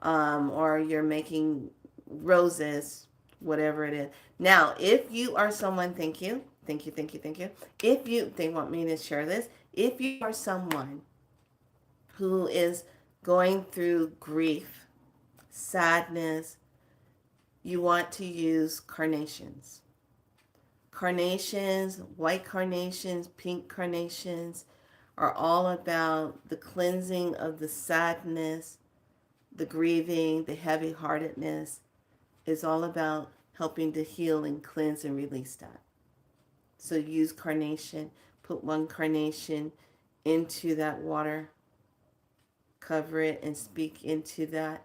or you're making roses, whatever it is. Now, if you are someone, thank you. They want me to share this. If you are someone who is going through grief, sadness, you want to use carnations. Carnations, white carnations, pink carnations are all about the cleansing of the sadness, the grieving, the heavy-heartedness. It's all about helping to heal and cleanse and release that. So use carnation. Put one carnation into that water. Cover it and speak into that.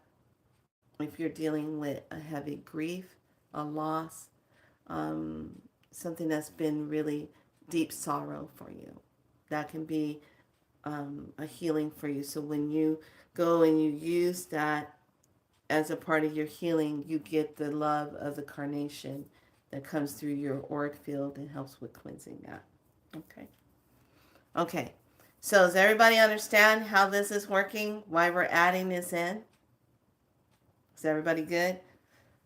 If you're dealing with a heavy grief, a loss, something that's been really deep sorrow for you, that can be a healing for you. So when you go and you use that as a part of your healing, you get the love of the carnation that comes through your auric field and helps with cleansing that. Okay. So does everybody understand how this is working? Why we're adding this in? Is everybody good?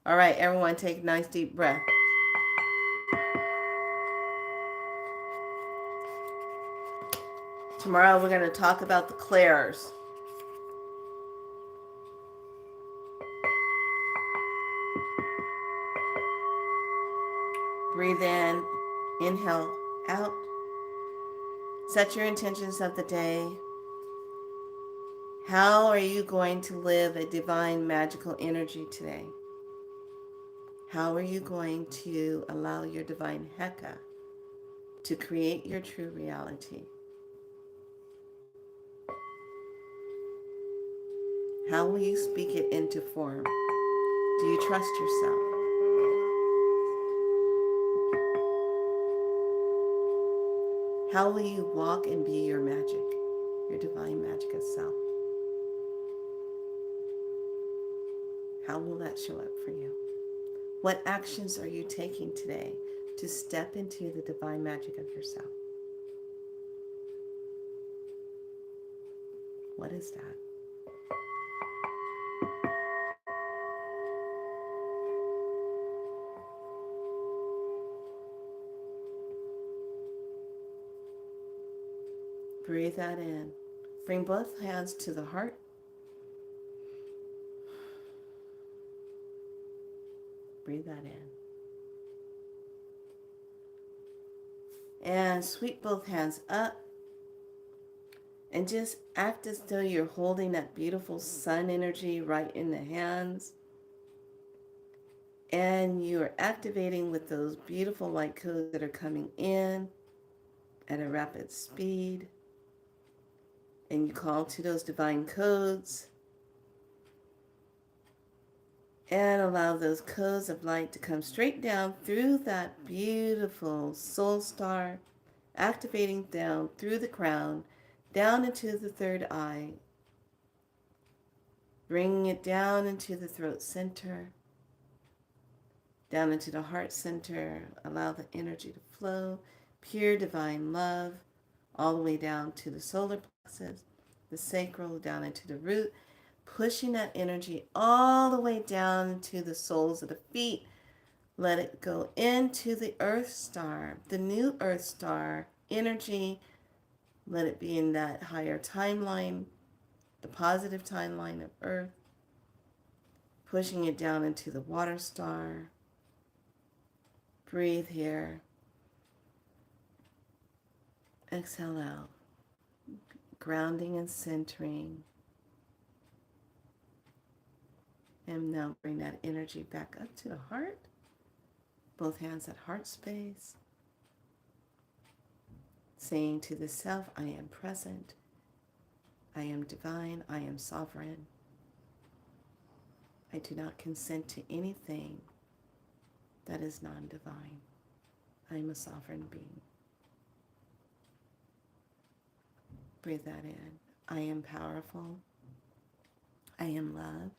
All right, everyone take a nice deep breath. Tomorrow we're going to talk about the clairs. Breathe in, inhale, out. Set your intentions of the day. How are you going to live a divine magical energy today? How are you going to allow your divine Heka to create your true reality? How will you speak it into form? Do you trust yourself? How will you walk and be your magic, your divine magic of self? How will that show up for you? What actions are you taking today to step into the divine magic of yourself? What is that? Breathe that in. Bring both hands to the heart. Breathe that in. And sweep both hands up. And just act as though you're holding that beautiful sun energy right in the hands. And you are activating with those beautiful light codes that are coming in at a rapid speed. And you call to those divine codes. And allow those codes of light to come straight down through that beautiful soul star, activating down through the crown, down into the third eye, bringing it down into the throat center, down into the heart center. Allow the energy to flow, pure divine love, all the way down to the solar plexus, the sacral, down into the root, pushing that energy all the way down to the soles of the feet. Let it go into the earth star, the new earth star energy. Let it be in that higher timeline, the positive timeline of earth, pushing it down into the water star. Breathe here. Exhale out. Grounding and centering. And now bring that energy back up to the heart. Both hands at heart space. Saying to the self, I am present. I am divine. I am sovereign. I do not consent to anything that is non-divine. I am a sovereign being. Breathe that in. I am powerful. I am love.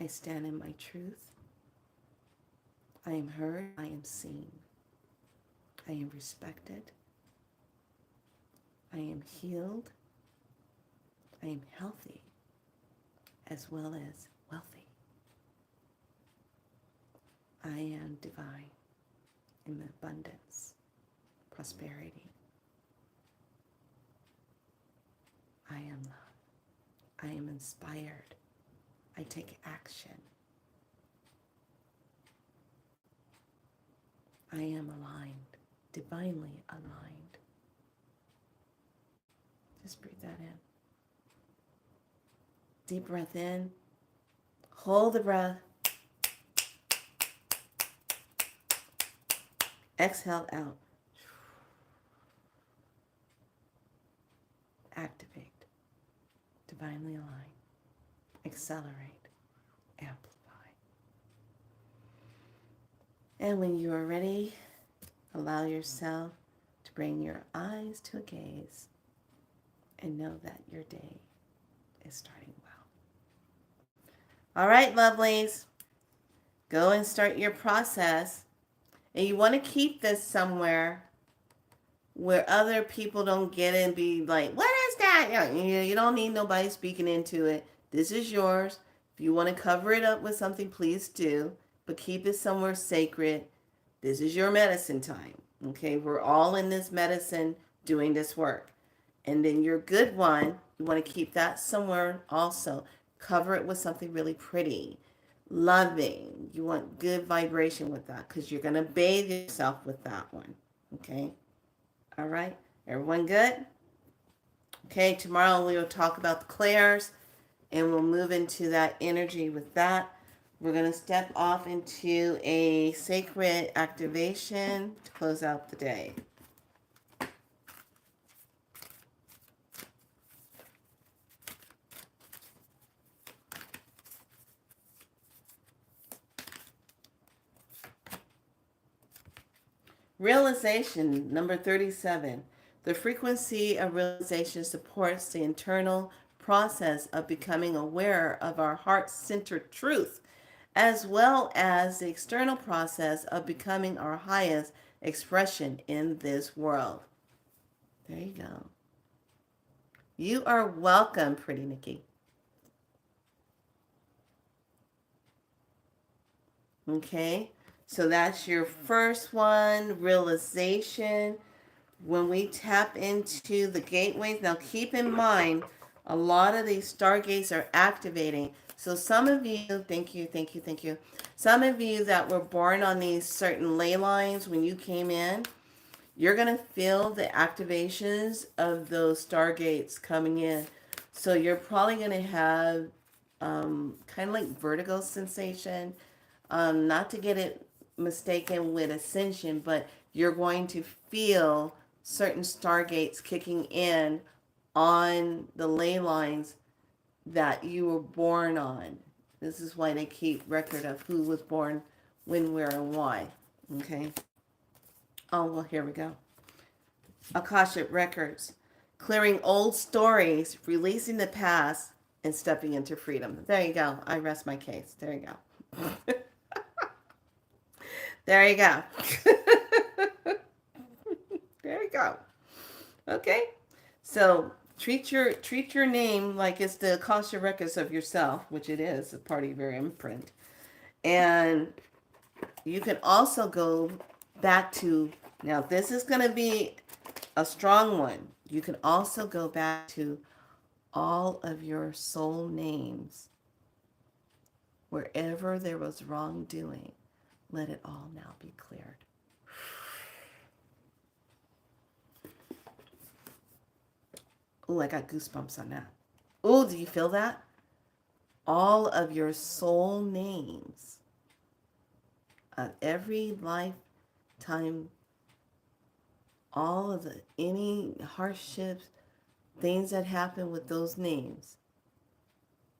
I stand in my truth. I am heard. I am seen. I am respected. I am healed. I am healthy, as well as wealthy. I am divine in abundance, prosperity. I am love. I am inspired. I take action. I am aligned, divinely aligned. Just breathe that in. Deep breath in. Hold the breath. Exhale out. Activate. Divinely align. Accelerate. Amplify. And when you are ready, allow yourself to bring your eyes to a gaze and know that your day is starting well. All right, lovelies. Go and start your process. And you want to keep this somewhere where other people don't get it and be like, what is that? You don't need nobody speaking into it. This is yours. If you want to cover it up with something, please do. But keep it somewhere sacred. This is your medicine time. Okay, we're all in this medicine doing this work. And then your good one, you want to keep that somewhere also. Cover it with something really pretty, loving. You want good vibration with that because you're going to bathe yourself with that one. Okay? All right. Everyone good? Okay, tomorrow we will talk about the clairs and we'll move into that energy with that. We're going to step off into a sacred activation to close out the day. Realization, number 37. The frequency of realization supports the internal process of becoming aware of our heart-centered truth, as well as the external process of becoming our highest expression in this world. There you go. You are welcome, pretty Nikki. Okay, so that's your first one, realization. When we tap into the gateways, now keep in mind, a lot of these stargates are activating. So some of you, thank you, thank you, thank you. Some of you that were born on these certain ley lines when you came in, you're going to feel the activations of those stargates coming in. So you're probably going to have kind of like vertigo sensation. Not to get it mistaken with ascension, but you're going to feel certain stargates kicking in on the ley lines that you were born on. This is why they keep record of who was born when, where, and why. Okay. Oh, well, here we go. Akashic Records. Clearing old stories, releasing the past, and stepping into freedom. There you go. I rest my case. There you go. There you go. There you go. Okay. So treat your name like it's the Akashic Records of yourself, which it is, a part of your imprint. And you can also go back to, now this is going to be a strong one. You can also go back to all of your soul names. Wherever there was wrongdoing, let it all now be cleared. Oh, I got goosebumps on that. Oh, do you feel that? All of your soul names of every lifetime, all of any hardships, things that happen with those names,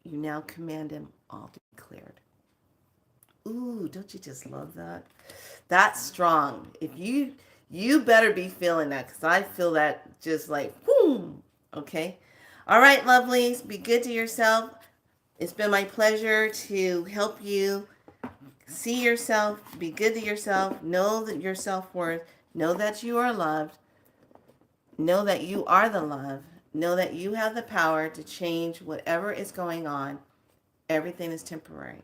you now command them all to be cleared. Ooh, don't you just love that? That's strong. If you better be feeling that, because I feel that just like boom. Okay. All right, lovelies, be good to yourself. It's been my pleasure to help you see yourself, be good to yourself, know that your self-worth, know that you are loved, know that you are the love, know that you have the power to change whatever is going on. Everything is temporary.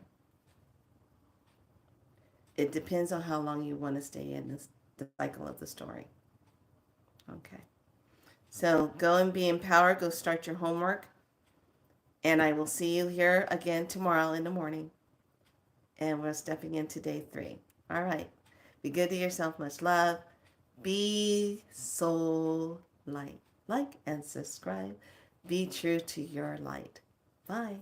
It depends on how long you want to stay in the cycle of the story. Okay. So go and be empowered. Go start your homework. And I will see you here again tomorrow in the morning. And we're stepping into day 3. All right. Be good to yourself. Much love. Be soul light. Like and subscribe. Be true to your light. Bye.